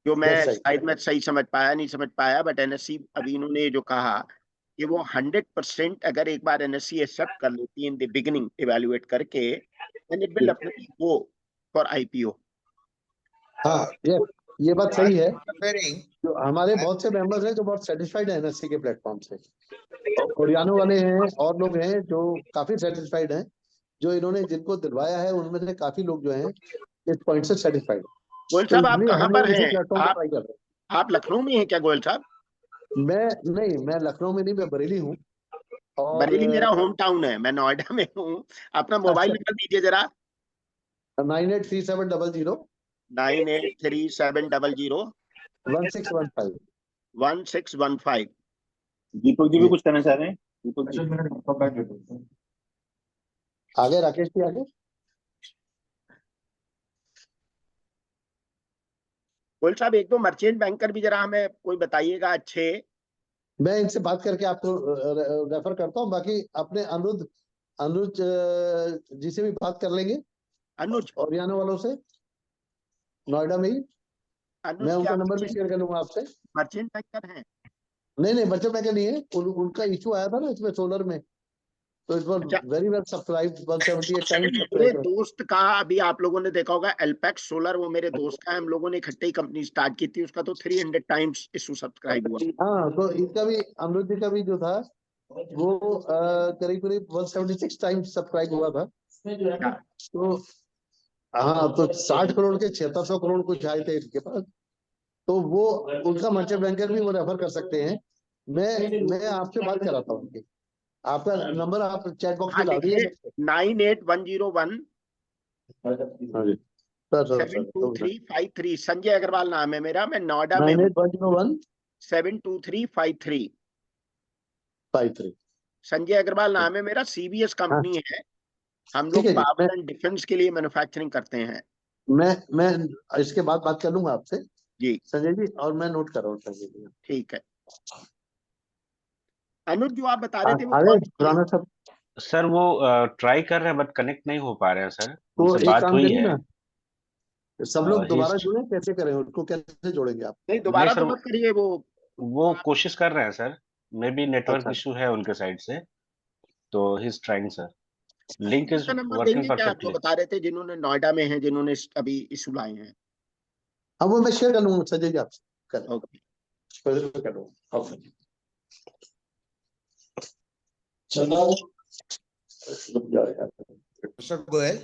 जो मैं शायद मैं सही नहीं समझ पाया, बट एनएससी अभी इन्होंने जो कहा कि वो 100% अगर एक बार एनएससी एक्सेप्ट कर लेती है इन द बिगिनिंग एवेल्युएट करके, then it will definitely go for IPO. हाँ, ये बात सही है। जो हमारे बहुत से मेंबर्स हैं जो बहुत सेटिस्फाइड है एनएससी के प्लेटफॉर्म से, और हरियाणा वाले हैं और लोग हैं जो काफी सेटिस्फाइड हैं। जो इन्होंने जिनको दिलवाया है उनमें से काफी लोग जो हैं इस पॉइंट से सेटिस्फाइड। गोयल तो साहब आप इसलिए कहाँ हम पर लोग इसी हैं? प्लेटफॉर्म को ट्राई कर रहे आप लखनऊ में हैं क्या गोयल साहब? हैं। मैं लखनऊ में नहीं, मैं बरेली हूँ। और बरेली मेरा होम टाउन है, मैं नोएडा में हूँ। अपना मोबाइल अच्छा, नंबर दीजिए जरा। 983700 983700 1615। 1615। दीपक जी भी जी, कुछ कहना चाह रहे हैं? दीपक जी, आगे राकेश जी, आगे। गोयल साहब एक दो मर्चेंट बैंकर भी जरा हमें कोई बताइएगा अच्छे। मैं इनसे बात करके आपको रेफर करता हूँ। बाकी अपने अनुज जी से भी बात कर लेंगे, अनुज और हरियाणा वालों से, नोएडा में ही। मैं अनुज उनका क्या नंबर भी शेयर कर लूंगा आपसे। मर्चेंट बैंकर हैं? नहीं, बच्चों में नहीं है। उनका इशू आया था ना इसमें सोलर में, तो इट वाज अच्छा, वेरी वेल सब्सक्राइब, 178 टाइम्स मेरे सब्सक्राइब। दोस्त का अभी आप लोगों ने देखा होगा एल्पेक्स सोलर, वो मेरे दोस्त का है। हम लोगों ने इकट्ठे ही कंपनी स्टार्ट की थी, उसका तो 300 टाइम्स इशू सब्सक्राइब हुआ। हाँ, तो इनका भी, अनुज जी का भी जो था वो करीब करीब 176 टाइम्स सब्सक्राइब हुआ था। तो हाँ, तो 60 करोड़ के 7600 करोड़ कुछ आए थे इनके पास। तो वो उनका मर्चेंट बैंकर भी वो रेफर कर सकते हैं। मैं आपसे बात कराता हूँ उनकी। आपका नंबर आप चैट बॉक्स में डाल दिए। 98101 हाँ जी, सर 72353। संजय अग्रवाल नाम है मेरा, मैं नोएडा में हूँ। 981015 72353। 53। संजय अग्रवाल नाम है मेरा। सीबीएस हाँ, कंपनी है। हम ठीक लोग है जी। पावर एंड डिफेंस के लिए मैन्युफैक्चरिंग करते हैं मैं इसके बाद बात कर लूंगा आपसे जी। संजय जी, और मैं नोट कर रहा हूँ संजय जी। ठीक है। अनुज जो आप बता रहे थे वो अरे कौन सी है? पुराना सब। सर वो ट्राई कर रहे हैं बट कनेक्ट नहीं हो पा रहे हैं सर। तो उनसे एक बात काम हुई करिए है। ना, सब लोग ही दोबारा जुड़े, कैसे करें उनको, कैसे जोड़ेंगे आप? नहीं, नहीं दोबारा सर, तो मत करिए। वो कोशिश कर रहे हैं सर। मे बी नेटवर्क अच्छा, इशू है उनके साइड से, तो he is trying sir. Link is का नंबर वर्किंग देंगे क्या? आपको परफेक्टली। बता रहे थे जिन्होंने नोएडा में हैं, जिन्होंने अभी इशू लाए हैं। अब वो मैं शेयर कर लूंगा संजय जी आपसे, ओके। कर लूंगा। ओके, चलो। Mr. Goel,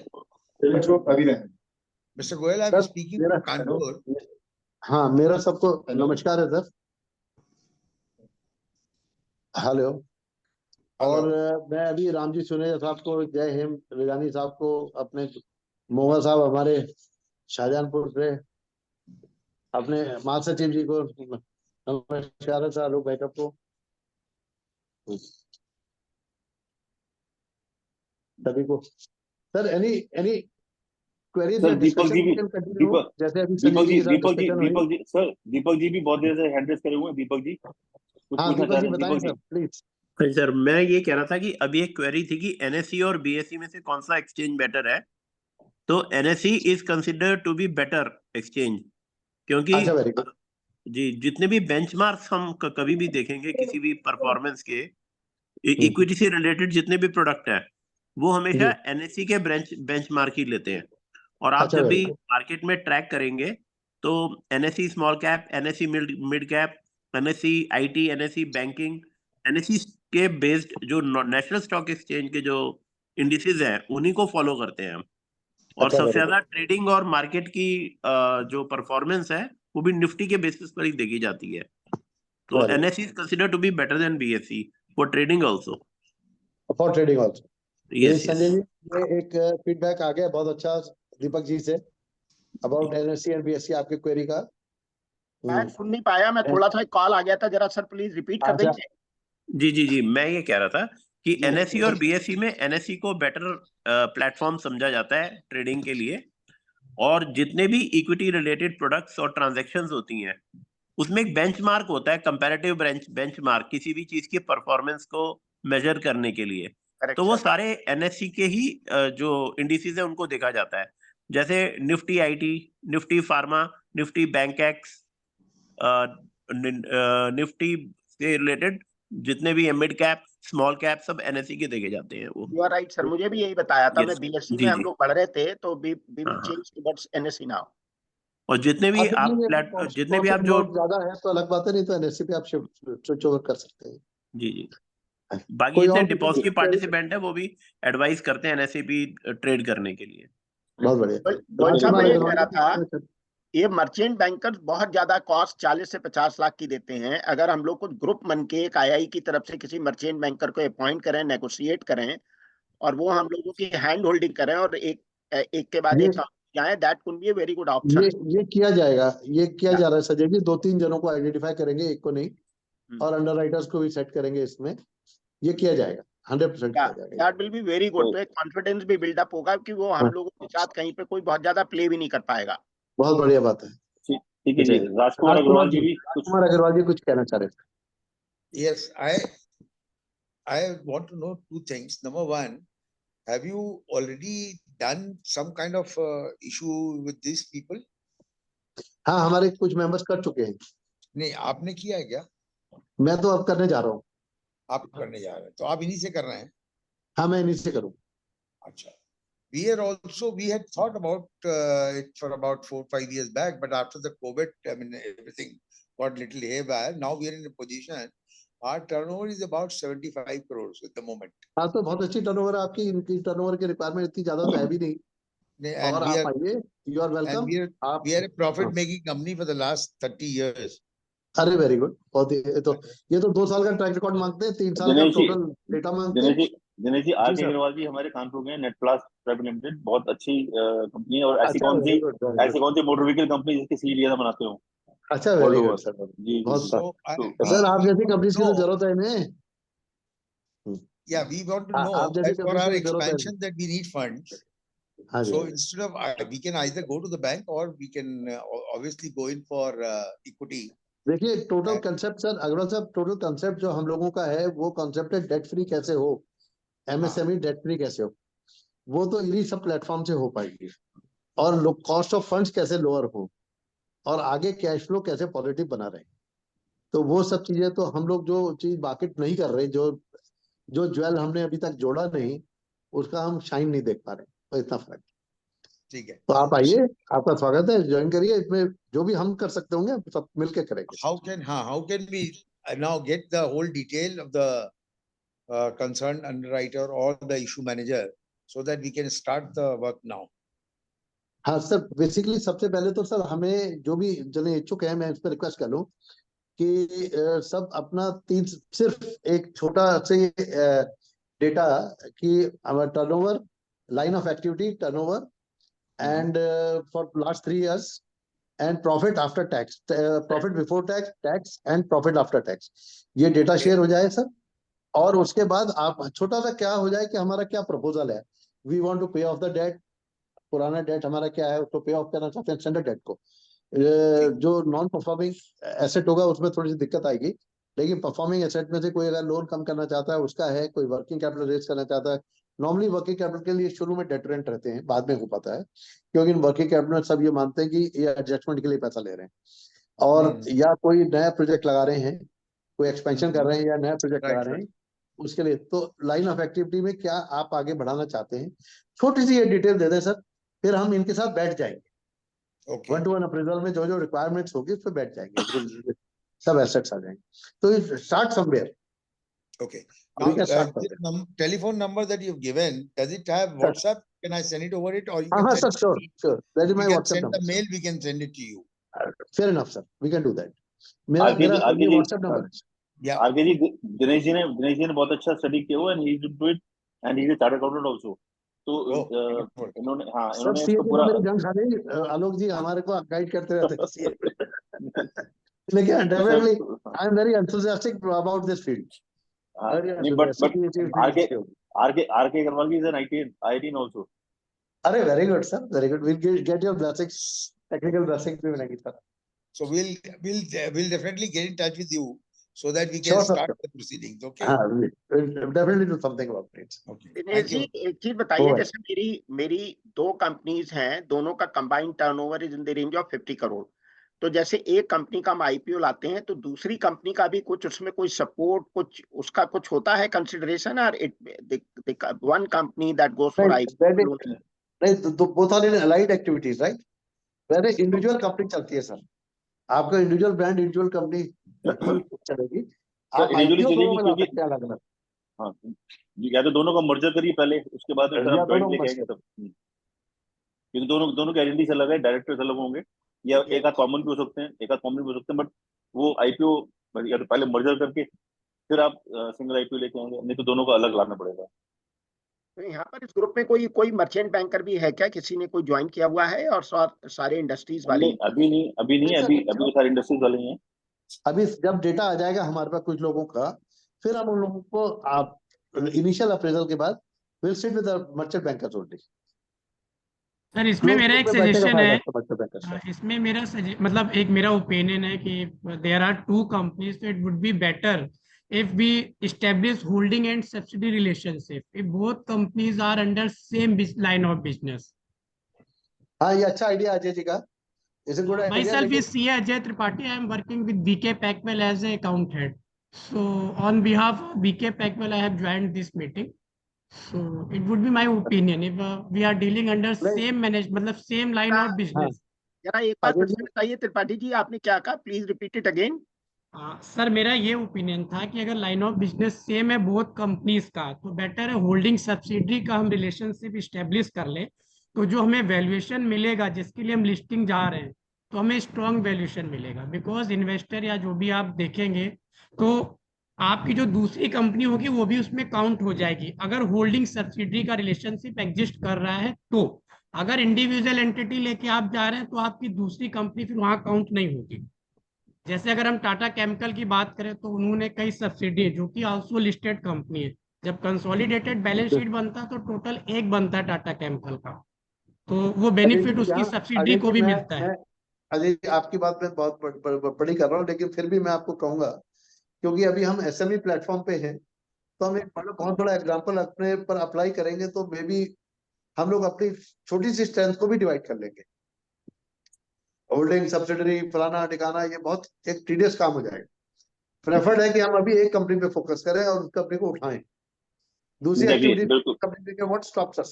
Mr. Goel, I'm sir speaking मेरा, from Kanpur. हाँ, मेरा सबको नमस्कार है सर। हेलो। और मैं अभी रामजी सुनेजा साहब को, जय हिंद रिजानी साहब को, अपने मोहम्मद साहब हमारे शाहजहानपुर से, अपने महासचिव जी को नमस्कार है सर, बैकअप को सभी को। सर एनी क्वेरीज या सर दीपक जी डिस्कशन भी, कंटिन्यू, जैसे अभी संजय दीपक जी जी के साथ डिस्कशन हुई। दीपक जी सर, दीपक जी भी बहुत देर से हैंड रेस करे हुए हैं। दीपक जी कुछ हाँ पूछना दीपक चाह जी रहे हैं? बताएं दीपक सर जी। प्लीज। हाँ सर, मैं ये कह रहा था कि अभी एक क्वेरी थी कि एनएससी और बीएससी में से कौन सा एक्सचेंज बेटर है। तो NSC is consider to be better exchange, क्योंकि अच्छा, वेरी गुड। जी जितने भी बेंचमार्क्स हम कभी भी देखेंगे किसी भी परफॉर्मेंस के, इक्विटी से रिलेटेड जितने भी प्रोडक्ट है वो हमेशा जी, एनएससी के बेंचमार्क ही लेते हैं। और आप अच्छा, जब very भी good. मार्केट में ट्रैक करेंगे तो NSC small cap, NSC mid cap, NSC IT, NSC banking, NSC के बेस्ड जो नेशनल स्टॉक एक्सचेंज के जो इंडिसेस हैं उन्हीं को फॉलो करते हैं हम। और अच्छा, सबसे very ज्यादा ट्रेडिंग और मार्केट की जो परफॉर्मेंस है वो भी निफ्टी के बेसिस पर ही देखी जाती है। तो Very good. NSC is consider to be better than BSE for trading also. For trading also. ये यस संजय यस। जी, ये एक फीडबैक आ गया बहुत अच्छा दीपक जी से अबाउट एनएससी एंड बीएससी आपके क्वेरी का। मैं सुन नहीं पाया, मैं थोड़ा सा कॉल आ गया था, जरा सर प्लीज रिपीट कर अच्छा, देंगे। जी मैं ये कह रहा था कि जी, एनएससी और बीएसई में एनएससी को बेटर प्लेटफॉर्म समझा जाता है ट्रेडिंग के लिए, और जितने भी इक्विटी रिलेटेड प्रोडक्ट्स और ट्रांजैक्शंस होती हैं उसमें एक बेंचमार्क होता है, कंपैरेटिव बेंचमार्क, किसी भी चीज की परफॉर्मेंस को मेजर करने के लिए। तो वो सर। सारे एनएससी के ही जो इंडिसेस है उनको देखा जाता है, जैसे Nifty IT, Nifty pharma, Nifty Bankex, Nifty से रिलेटेड जितने भी मिड कैप स्मॉल कैप सब एनएससी के देखे जाते हैं वो। यू आर राइट सर, मुझे भी यही बताया था। मैं यस बीएससी में जी हम जी। लोग पढ़ रहे थे, तो वी विल हाँ हाँ। Change towards NSC now. और जितने भी अब आप जितने भी आप जो ज्यादा है तो अलग बात है, नहीं तो एनएससी पे आप स्विच ओवर कर सकते हैं। जी बाकी कोई जितने और डिपॉजिटरी पार्टिसिपेंट है वो भी एडवाइस करते हैं एनएससी ट्रेड करने के लिए। बहुत बढ़िया। गोयल लास्ट साहब, मैं हमारे ये कह रहा था, घर ये मर्चेंट बैंकर्स बहुत ज्यादा कॉस्ट 40 से 50 लाख की देते हैं। अगर हम लोग कुछ ग्रुप बन के एक आईआई की तरफ से किसी मर्चेंट बैंकर को अपॉइंट करें, नेगोशिएट करें, और वो हम लोगों की हैंड होल्डिंग करें और एक एक के बाद ये एक जाए, that could be a very good option. ये किया जाएगा, ये किया जा रहा है संजय जी। 2-3 जनों को आइडेंटिफाई करेंगे, एक को नहीं, और अंडर राइटर्स को भी सेट करेंगे इसमें। ये किया जाएगा, 100% किया जाएगा। That will be very good. तो एक कॉन्फिडेंस भी बिल्डअप होगा कि वो हम हाँ, लोगों के साथ कहीं पे कोई बहुत ज्यादा प्ले भी नहीं कर पाएगा। बहुत बढ़िया बात है। ठीक है जी। जी, राजकुमार अग्रवाल जी भी कुछ राजकुमार अग्रवाल जी कुछ कहना चाह रहे थे। Yes, I want to know two things. Number one, have you already done some kind of issue with these people? हाँ, हमारे कुछ मेंबर्स कर चुके हैं। नहीं, आपने किया है क्या? मैं तो अब करने जा रहा हूँ। आप करने जा रहे हैं, तो आप इन्हीं से कर रहे हैं? हाँ, मैं इन्हीं से करूँ। अच्छा। We had thought about it for about 4-5 years back, but after the COVID, I mean, everything got little haywire. Now we are in a position, our turnover is about 75 crores at the moment. हाँ, तो बहुत अच्छी टर्नओवर है आपकी। इनकी टर्नओवर की रिक्वायरमेंट इतनी ज्यादा तो है भी नहीं। And और आप आइए, you are welcome. we are a profit making company for the last 30 years. अरे वेरी गुड, बहुत ये तो 2 साल का ट्रैक रिकॉर्ड मांगते हैं, 3 साल का टोटल डेटा मांगते हैं। दिनेश जी आर के सर। अग्रवाल जी हमारे कानपुर के नेट प्लस प्राइवेट लिमिटेड, बहुत अच्छी कंपनी है। और ऐसी अच्छा, कौन very good, very good. See motor vehicle company जिसकी सील लिया बनाते हो? अच्छा, All very over. Good sir. जी बहुत जी। सर। So सर आप जैसी कंपनीज की तो know- जरूरत है इन्हें। Yeah, we want to आप know जैसी that for कंपनीज our की तो जरूरत है। expansion that we need funds. हाँ जी। So instead of we can either go to the bank or we can obviously go in for equity. देखिए टोटल कंसेप्ट सर अग्रवाल साहब, टोटल कंसेप्ट जो हम लोगों का है वो कंसेप्ट है डेट फ्री कैसे हो, एमएसएमई डेट फ्री कैसे हो। वो तो इन्हीं सब प्लेटफॉर्म से हो पाएगी। और कॉस्ट ऑफ फंड्स कैसे लोअर हो, और आगे कैश फ्लो कैसे पॉजिटिव बना रहे। तो वो सब चीजें तो हम लोग जो चीज मार्केट नहीं कर रहे, जो ज्वेल हमने अभी तक जोड़ा नहीं, उसका हम शाइन नहीं देख पा रहे। तो इतना फर्क। ठीक है। तो आप आइए, आपका स्वागत है, ज्वाइन करिए। इसमें जो भी हम कर सकते होंगे सब मिलके करेंगे। How can we now get the whole detail of the concerned underwriter or the issue manager so that we can start the work now? हाँ सर, बेसिकली सबसे पहले तो सर हमें जो भी जने इच्छुक है, मैं इस पर रिक्वेस्ट कर लूं कि सब अपना सिर्फ एक छोटा से डेटा कि हमारा turnover, line of activity turnover, and for last 3 years, and profit after tax, profit before tax, tax and profit after tax, ये डेटा शेयर हो जाए सर। और उसके बाद आप छोटा सा क्या हो जाए कि हमारा क्या प्रपोजल है, वी वांट टू पे ऑफ द डेट, पुराना डेट हमारा क्या है उसको पे ऑफ करना चाहते हैं, स्टैंडर्ड डेट को। जो नॉन परफॉर्मिंग एसेट होगा उसमें थोड़ी सी दिक्कत आएगी, लेकिन परफॉर्मिंग एसेट में से कोई अगर लोन कम करना चाहता है उसका है, कोई वर्किंग कैपिटल रेज करना चाहता है। नॉर्मली वर्किंग कैपिटल के लिए शुरू में डेटरेंट रहते हैं, बाद में हो पाता है, क्योंकि वर्किंग कैपिटल में सब ये मानते हैं कि ये एडजस्टमेंट के लिए पैसा ले रहे हैं, और या कोई नया प्रोजेक्ट लगा रहे हैं, कोई एक्सपेंशन कर रहे हैं या नया प्रोजेक्ट लगा रहे हैं, उसके लिए। तो लाइन ऑफ एक्टिविटी में क्या आप आगे बढ़ाना चाहते हैं, छोटी सी ये डिटेल दे दें सर, फिर हम इनके साथ बैठ जाएंगे, Okay. 1-to-1 अप्रेजल में जो जो रिक्वायरमेंट्स होगी उस पर बैठ जाएंगे, सब एसेट्स आ जाएंगे. तो start somewhere. Okay. We Now, can start from this telephone number that you've given, does it have WhatsApp? Can I send it over it, or you हाँ can हाँ send sir, sure, that is you my can WhatsApp send number. the mail, we can send it to you. Fair enough sir, we can do that. मेरा आगे मेरा आगे ये जी WhatsApp number है. Yeah. आगे जी दिनेश जी ने बहुत अच्छा स्टडी किया हुआ, and he is do it, and he is a chartered accountant also. तो Oh, wonderful. सब इन्होंने सीए इसको में पूरा मेरी जंग खा गई. आलोक जी हमारे को गाइड करते रहते हैं CA में. लेकिन definitely I am very enthusiastic about this field. नहीं, but RK Agarwal is an IIT also. अरे very good sir, very good. Will get your blessings, technical blessings भी मिलेंगी sir. So we'll definitely get in touch with you so that we can Sure, sir, start sure. the proceedings. Okay. हाँ, we'll definitely do something about it. Okay. Dinesh Thank ji, you. एक चीज बताइए, Over. जैसे मेरी दो कंपनीज हैं, दोनों का combined turnover is in the range of 50 crore. तो जैसे एक कंपनी का हम आईपीओ लाते हैं तो दूसरी कंपनी का भी कुछ उसमें कोई सपोर्ट, कुछ उसका कुछ होता है कंसिडरेशन, और one company that goes for IPO? नहीं, तो both are in allied activities, right? वैसे इंडिविजुअल कंपनी चलती है सर. आपका इंडिविजुअल ब्रांड, इंडिविजुअल कंपनी चलेगी. आप individually IPO चलेगी दोनों में ला क्योंकि- सकते हैं अलग अलग. हाँ, या तो दोनों का मर्जर करिए पहले, उसके बाद में फिर या आप जॉइंट दोनों लेके merge आएंगे तब. क्योंकि दोनों के आइडेंटिटी अलग है, डायरेक्टर्स अलग होंगे, या एक आध कॉमन भी हो सकते हैं, एक आध कॉमन भी हो सकते हैं, बट वो आईपीओ या तो पहले मर्जर करके फिर आप सिंगल आईपीओ लेके आएंगे, नहीं तो दोनों को अलग लाना पड़ेगा. तो यहाँ पर इस ग्रुप में कोई मर्चेंट बैंकर भी है क्या? किसी ने कोई ज्वाइन किया हुआ है, और सारे इंडस्ट्रीज वाले? नहीं, अभी नहीं, अभी तो सारे इंडस्ट्रीज वाले ही हैं. अभी जब डेटा आ जाएगा हमारे पास कुछ लोगों का, फिर हम उन लोगों को आप इनिशियल अप्रेजल के बाद will sit with the merchant bankers only. Sir इसमें मेरा एक बैठने का सजेशन फायदा है, है मर्चेंट बैंकर्स का. इसमें मेरा मतलब एक मेरा ओपिनियन है कि देयर आर टू कंपनीज, तो it would be better if we establish holding and subsidy relationship if both companies are under same line of business. हाँ, ये अच्छा आइडिया अजय जी का. Is good idea. Myself is CA Ajay Tripathi. I am working with BK Packwell as a account head. So on behalf of BK Packwell, I have joined this meeting. So it would be my opinion if we are dealing under same management, मतलब same line of business. जरा एक बार फिर से बताइए त्रिपाठी जी, आपने क्या कहा? Please repeat it again. Sir मेरा ये ओपिनियन था कि अगर लाइन ऑफ बिजनेस सेम है बहुत कंपनीज का, तो बेटर है होल्डिंग सब्सिडी का हम रिलेशनशिप इस्टेब्लिश कर ले, तो जो हमें वैल्यूएशन मिलेगा जिसके लिए हम लिस्टिंग जा रहे हैं, तो हमें स्ट्रॉन्ग वैल्यूएशन मिलेगा. बिकॉज इन्वेस्टर या जो भी आप देखेंगे तो आपकी जो दूसरी कंपनी होगी वो भी उसमें काउंट हो जाएगी अगर होल्डिंग सब्सिडी का रिलेशनशिप एग्जिस्ट कर रहा है. तो अगर इंडिविजुअल एंटिटी लेके आप जा रहे हैं तो आपकी दूसरी कंपनी फिर वहां काउंट नहीं होगी. जैसे अगर हम टाटा केमिकल की बात करें तो उन्होंने कई सब्सिडी है जो कि आल्सो लिस्टेड कंपनी है. जब कंसोलिडेटेड बैलेंस शीट बनता है तो टोटल एक बनता है टाटा केमिकल का, तो वो बेनिफिट उसकी सब्सिडी को भी मिलता है. अजय जी, आपकी बात में बहुत बड़ी कर रहा हूँ, लेकिन फिर भी मैं आपको कहूंगा, क्योंकि अभी हम एसएमई प्लेटफॉर्म पे हैं, तो हम एक बहुत बड़ा एग्जांपल अपने पर अप्लाई करेंगे तो मे बी हम लोग अपनी छोटी सी स्ट्रेंथ को भी डिवाइड कर लेंगे. होल्डिंग सब्सिडरी फलाना ठिकाना ये बहुत एक टीडियस काम हो जाएगा. प्रेफर्ड है कि हम अभी एक कंपनी पे फोकस करें और उस कंपनी को उठाएं. दूसरी एक्टिविटी कंपनी के व्हाट स्टॉप्स अस.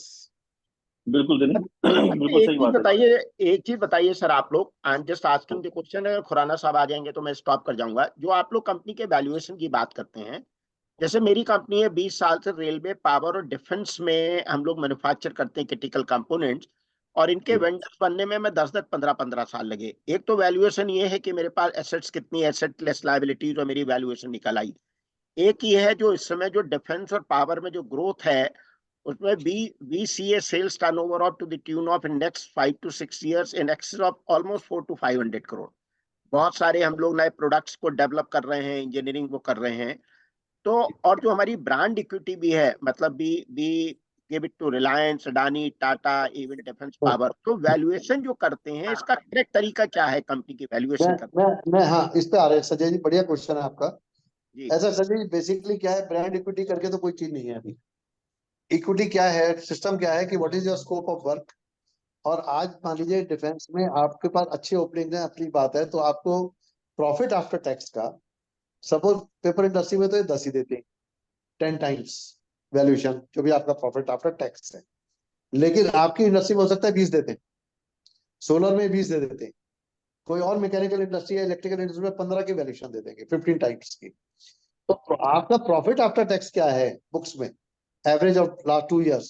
बिल्कुल बिल्कुल सही बात है. एक चीज बताइए सर, आप लोग, I am just asking the question, अगर खुराना साहब आ जाएंगे तो मैं स्टॉप कर जाऊंगा. जो आप लोग कंपनी के वैल्यूएशन की बात करते हैं, जैसे मेरी कंपनी है 20 साल से रेलवे, पावर और डिफेंस में हम लोग मैन्युफैक्चर करते हैं क्रिटिकल कंपोनेंट्स, और इनके वेंडर्स बनने में मैं 10 15 साल लगे. एक तो वैल्यूएशन ये है कि मेरे पास एसेट्स कितनी, एसेट लेस लायबिलिटीज, और मेरी वैल्यूएशन निकल आई. एक ये है जो इस समय जो डिफेंस और पावर में जो ग्रोथ है, उसमें we see a sales turnover up to the tune of in next 5 to 6 years in excess of almost 400 to 500 crore. बहुत सारे हम लोग नए प्रोडक्ट्स को डेवलप कर रहे हैं, इंजीनियरिंग वो कर रहे हैं. तो और जो हमारी ब्रांड इक्विटी भी है, मतलब be give it to Reliance, Adani, Tata, even defence power, तो वैल्यूएशन जो करते हैं इसका करेक्ट तरीका क्या है कंपनी की वैल्यूएशन का? मैं हाँ इस पे आ रहे हैं संजय जी, बढ़िया क्वेश्चन है आपका. जी. ऐसा संजय जी, बेसिकली क्या है, ब्रांड इक्विटी करके तो कोई चीज नहीं है. अभी इक्विटी क्या है, सिस्टम क्या है कि what is your scope of work. और आज मान लीजिए डिफेंस में आपके पास अच्छी ओपनिंग है, अपनी बात है, तो आपको प्रॉफिट आफ्टर टैक्स का, सपोज पेपर इंडस्ट्री में तो ये 10 ही देते हैं, 10 टाइम्स वैल्यूएशन जो भी आपका प्रॉफिट आफ्टर टैक्स है. लेकिन आपकी इंडस्ट्री में हो सकता है 20 देते हैं, सोलर में 20 दे देते हैं, कोई और मैकेनिकल इंडस्ट्री या इलेक्ट्रिकल इंडस्ट्री में 15 की वैल्यूएशन दे देंगे, 15 टाइम्स की। तो आपका प्रॉफिट आफ्टर टैक्स क्या है बुक्स में, एवरेज ऑफ लास्ट 2 इयर्स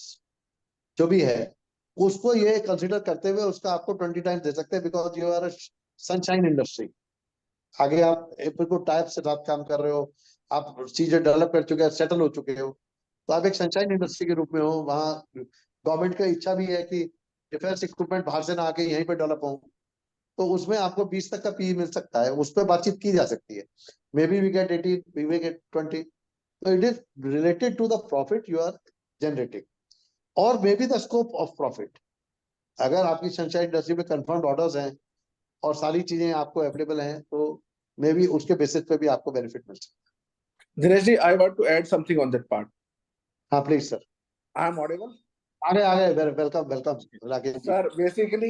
जो भी है, उसको ये कंसिडर करते हुए उसका आपको 20 टाइम्स दे सकते हैं, because you are sunshine industry. आगे आप बिल्कुल टाइप से साथ काम कर रहे हो, आप चीजें डेवलप कर चुके हैं, सेटल हो चुके हो, तो आप एक सनशाइन इंडस्ट्री के रूप में हो। वहाँ गवर्नमेंट का इच्छा भी है कि डिफेंस इक्विपमेंट बाहर से ना आके यहीं पे डेवलप हो, तो उसमें आपको 20 तक का पी मिल सकता है, उस पर बातचीत की जा सकती है। Maybe we get 18, we get 20, तो it is related to the profit you are generating और maybe the scope of profit. अगर आपकी सनशाइन इंडस्ट्री में कंफर्म्ड ऑर्डर्स हैं और सारी चीजें आपको अवेलेबल हैं, तो मे बी उसके बेसिस पे भी आपको बेनिफिट मिल सकता Dinesh ji, I want to add something on that part. है। हाँ please sir. I am audible? आगे आगे, welcome welcome Rakesh ji. Sir basically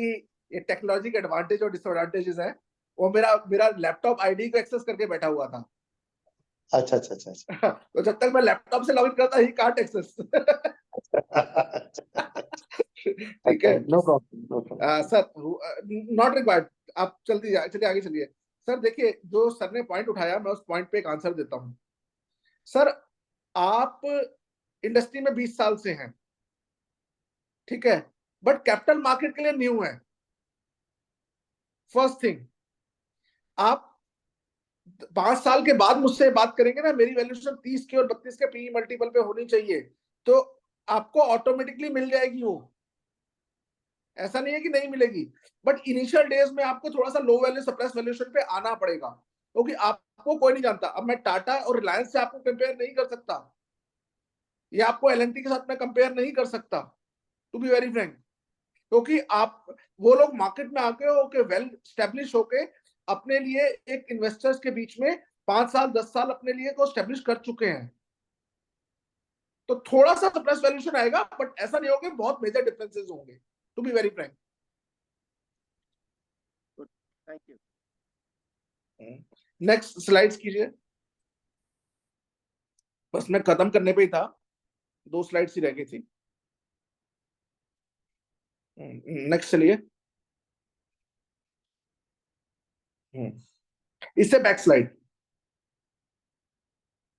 ये टेक्नोलॉजी के एडवांटेज और डिसएडवांटेजेस है, वो मेरा लैपटॉप आईडी को एक्सेस करके बैठा हुआ था। अच्छा अच्छा अच्छा अच्छा। तो जब तक मैं लैपटॉप से लॉगिन करता ही कांट एक्सेस। ठीक है no problem no problem. Sir, not required. आप चलिए आगे चलिए। सर देखिए, जो सर ने पॉइंट उठाया, मैं उस पॉइंट पे एक आंसर देता हूं। सर, आप इंडस्ट्री में 20 साल से हैं, ठीक है, बट कैपिटल मार्केट के लिए न्यू है। फर्स्ट थिंग, आप 5 साल के बाद मुझसे बात करेंगे ना, मेरी वैल्यूएशन 30 के और 32 के पीई मल्टीपल पे होनी चाहिए, तो आपको ऑटोमेटिकली मिल जाएगी वो, ऐसा नहीं है कि नहीं मिलेगी। बट इनिशियल डेज में आपको थोड़ा सा लो वैल्यू सप्रेस वैल्यूएशन पे आना पड़ेगा, क्योंकि आपको कोई नहीं जानता। अब मैं टाटा और रिलायंस से आपको कंपेयर नहीं कर सकता, या आपको एलएनटी के साथ मैं कंपेयर नहीं कर सकता, टू बी वेरी फ्रैंक, क्योंकि आप वो लोग मार्केट में आके होके वेल स्टैब्लिश होके अपने लिए एक इन्वेस्टर्स के बीच में 5 साल 10 साल अपने लिए को स्टैब्लिश कर चुके हैं। तो थोड़ा सा सप्रेस वैल्यूएशन आएगा, बट ऐसा नहीं होगा, बहुत मेजर डिफरेंसेस होंगे, to be very frank. Thank you. Next slides कीजिए। बस मैं खत्म करने पे ही था, 2 स्लाइड्स ही रह गई थी। नेक्स्ट चलिए। इससे बैक स्लाइड।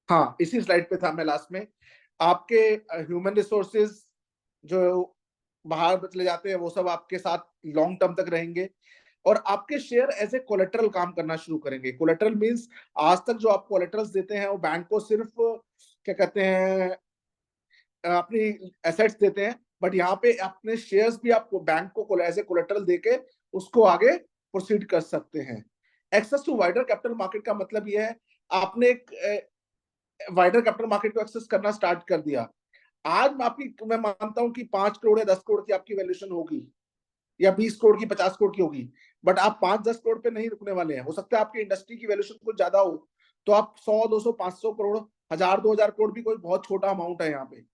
हाँ, इसी स्लाइड पे था मैं लास्ट में। आपके ह्यूमन रिसोर्सेज जो बाहर चले जाते हैं, वो सब आपके साथ लॉन्ग टर्म तक रहेंगे, और आपके शेयर एज ए कोलेटरल काम करना शुरू करेंगे। कोलेटरल मींस आज तक जो आप कोलेटरल्स देते हैं, वो बैंक को सिर्फ क्या कहते हैं, अपनी एसेट्स देते हैं, बट यहाँ पे अपने शेयर्स भी आपको बैंक को एज ए कोलेटरल देके उसको आगे प्रोसीड कर सकते हैं। Access to wider capital market का मतलब यह है, आपने एक वाइडर कैपिटल मार्केट को एक्सेस करना स्टार्ट कर दिया। आज मैं मानता हूं कि 5 करोड़ या 10 करोड़ की आपकी वैल्यूएशन होगी, या 20 करोड़ की, 50 करोड़ की होगी, बट आप 5-10 करोड़ पे नहीं रुकने वाले हैं। हो सकता है आपकी इंडस्ट्री की वैल्यूएशन कुछ ज्यादा हो, तो आप 100, 200, 500 करोड़, 1000, 2000 करोड़ भी कोई बहुत छोटा अमाउंट है। यहाँ पे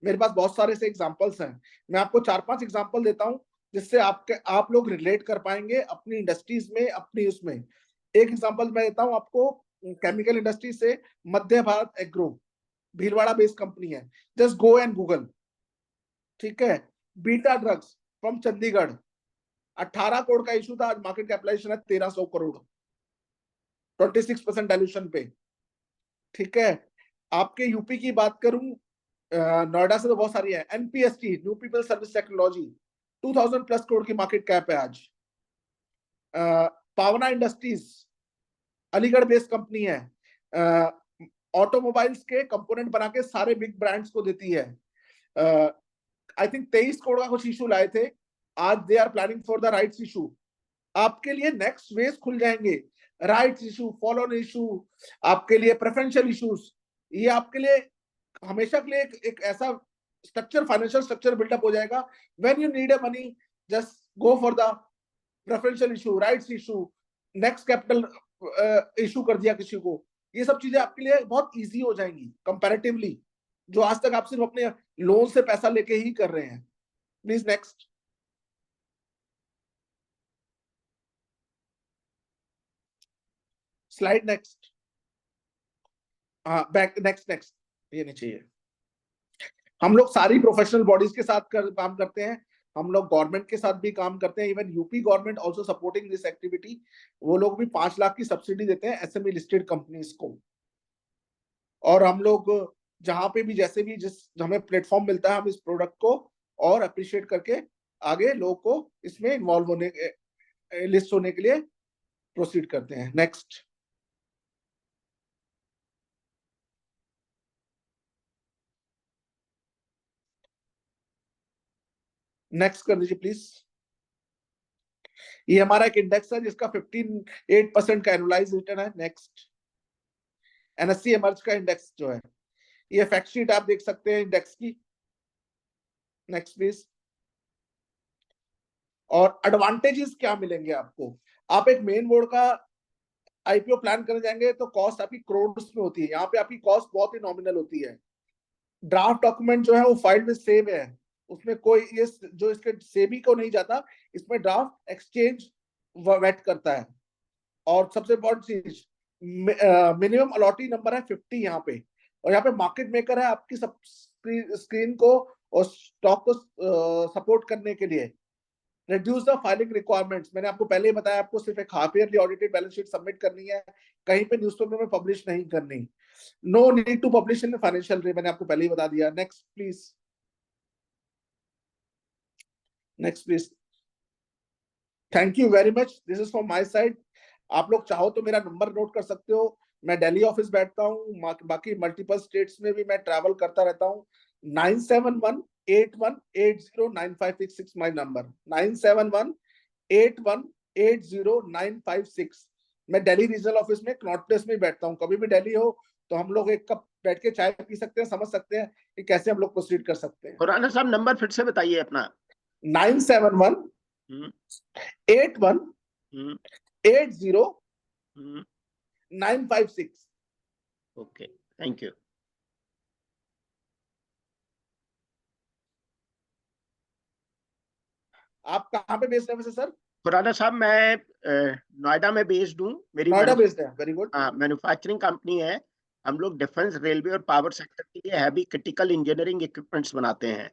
मेरे पास बहुत सारे ऐसे एग्जांपल्स हैं, मैं आपको 4-5 एग्जांपल देता हूं, जिससे आप लोग रिलेट कर पाएंगे अपनी इंडस्ट्रीज में, अपनी उसमें। एक एग्जांपल मैं देता हूं आपको, केमिकल इंडस्ट्री से मध्य भारत एग्रो, भीलवाड़ा बेस्ड कंपनी है, जस्ट गो एंड गूगल, ठीक है। Beta Drugs from Chandigarh, 18 crore का इशू था, आज मार्केट कैपिटलाइजेशन है 1300 करोड़, 26% डायल्यूशन पे, ठीक है। आपके यूपी की बात करूं, नोएडा से तो बहुत सारी है, NPST, new people service technology, 2000 plus crore की मार्केट कैप है आज। पावना इंडस्ट्रीज, अलीगढ़ बेस्ड कंपनी है, ऑटोमोबाइल्स के कंपोनेंट बना के सारे बिग ब्रांड्स को देती है। आई थिंक 23 करोड़ का कुछ इशू लाए थे, आज they are planning for the rights issue. आपके लिए नेक्स्ट वेज खुल जाएंगे, राइट्स इशू, फॉलो इशू, आपके लिए प्रेफरेंशियल इश्यूज, ये आपके लिए हमेशा के लिए एक ऐसा स्ट्रक्चर, फाइनेंशियल स्ट्रक्चर बिल्डअप हो जाएगा। When you need a money, just go for the preferential issue, rights issue, next capital issue कर दिया किसी को, ये सब चीजें आपके लिए बहुत इजी हो जाएंगी कंपैरेटिवली, जो आज तक आप सिर्फ अपने लोन से पैसा लेके ही कर रहे हैं। Please next slide, next. हाँ, बैक, नेक्स्ट, ये नहीं चाहिए। हम लोग सारी प्रोफेशनल बॉडीज के साथ काम करते हैं, हम लोग गवर्नमेंट के साथ भी काम करते हैं, even UP government also supporting this activity. वो लोग भी 5 लाख की सब्सिडी देते हैं एसएमई लिस्टेड कंपनीज को। और हम लोग जहां पे भी जैसे भी जिस हमें प्लेटफॉर्म मिलता है, हम इस प्रोडक्ट को और अप्रिशिएट करके आगे लोगों को इसमें इन्वॉल्व होने, लिस्ट होने के लिए प्रोसीड करते हैं। नेक्स्ट। नेक्स्ट कर दीजिए प्लीज। ये हमारा एक इंडेक्स है जिसका 58% का एनुअलाइज रिटर्न है। नेक्स्ट। एनएससी इमर्ज का इंडेक्स जो है, ये फैक्ट शीट आप देख सकते हैं इंडेक्स की। Next please. और एडवांटेजेस क्या मिलेंगे आपको, आप एक मेन बोर्ड का आईपीओ प्लान करने जाएंगे तो कॉस्ट आपकी करोड़ में होती है, यहाँ पे आपकी कॉस्ट बहुत ही नॉमिनल होती है। ड्राफ्ट डॉक्यूमेंट जो है वो फाइल में सेव है, उसमें कोई ये जो इसके सेबी को नहीं जाता, इसमें ड्राफ्ट एक्सचेंज वेट करता है। और सबसे इम्पोर्टेंट चीज, मिनिमम अलॉटी नंबर है 50 यहाँ पे, और यहाँ पे मार्केट मेकर है आपकी सब स्क्रीन को और स्टॉक को सपोर्ट करने के लिए। रिड्यूस द फाइलिंग रिक्वायरमेंट्स, मैंने आपको पहले ही बताया, आपको सिर्फ एक half yearly audited balance sheet submit करनी है, कहीं पे न्यूज़पेपर में पब्लिश नहीं करनी। No need to publish in financial रे, मैंने आपको पहले ही बता दिया। Next please. Next please. Thank you very much, this is from my side. आप लोग चाहो तो मेरा नंबर नोट कर सकते हो, मैं दिल्ली ऑफिस बैठता हूँ, बाकी मल्टीपल स्टेट्स में भी मैं ट्रैवल करता रहता हूँ। 9718180956 माय नंबर, 9718180956। मैं दिल्ली रीजनल ऑफिस में कनॉट प्लेस में बैठता हूँ, कभी भी दिल्ली हो तो हम लोग एक कप बैठ के चाय पी सकते हैं, समझ सकते हैं कि कैसे हम लोग प्रोसीड कर सकते हैं। खुराना साहब नंबर फिर से बताइए अपना। 9718180956। Okay, thank you. आप कहाँ पे बेस्ड है वैसे सर? खुराना साहब मैं नोएडा में बेस्ड हूँ, मेरी नोएडा बेस्ड है, वेरी गुड। मैन्युफैक्चरिंग कंपनी है। हम लोग डिफेंस, रेलवे और पावर सेक्टर के लिए हैवी क्रिटिकल इंजीनियरिंग इक्विपमेंट्स बनाते हैं।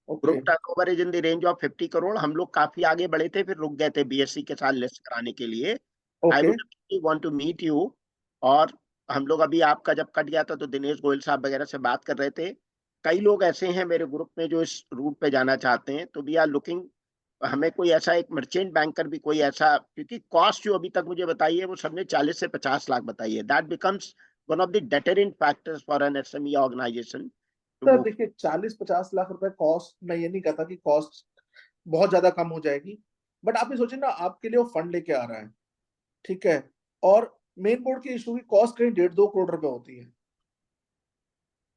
Group turnover is in the range of 50 crore. हम लोग काफी आगे बढ़े थे, फिर रुक गए थे बीएससी के साथ लिस्ट कराने के लिए। I would want to meet you. और हम लोग अभी आपका जब कट गया था तो दिनेश गोयल साहब वगैरह से बात कर रहे थे। कई लोग ऐसे हैं मेरे ग्रुप में जो इस रूट पे जाना चाहते हैं, तो वी आर लुकिंग। हमें कोई ऐसा एक मर्चेंट बैंकर भी कोई ऐसा, क्योंकि कॉस्ट जो अभी तक मुझे बताई है वो सबने 40 से 50 लाख बताई है। That becomes one of the deterrent factors for an SME organisation. Sir देखिए 40-50 लाख रुपए कॉस्ट, मैं ये नहीं कहता कि कॉस्ट बहुत ज्यादा कम हो जाएगी, बट आप ये सोचिए ना, आपके लिए वो फंड लेके आ रहा है, ठीक है, और मेन बोर्ड की इशू की कॉस्ट कहीं 1.5-2 करोड़ रुपए होती है,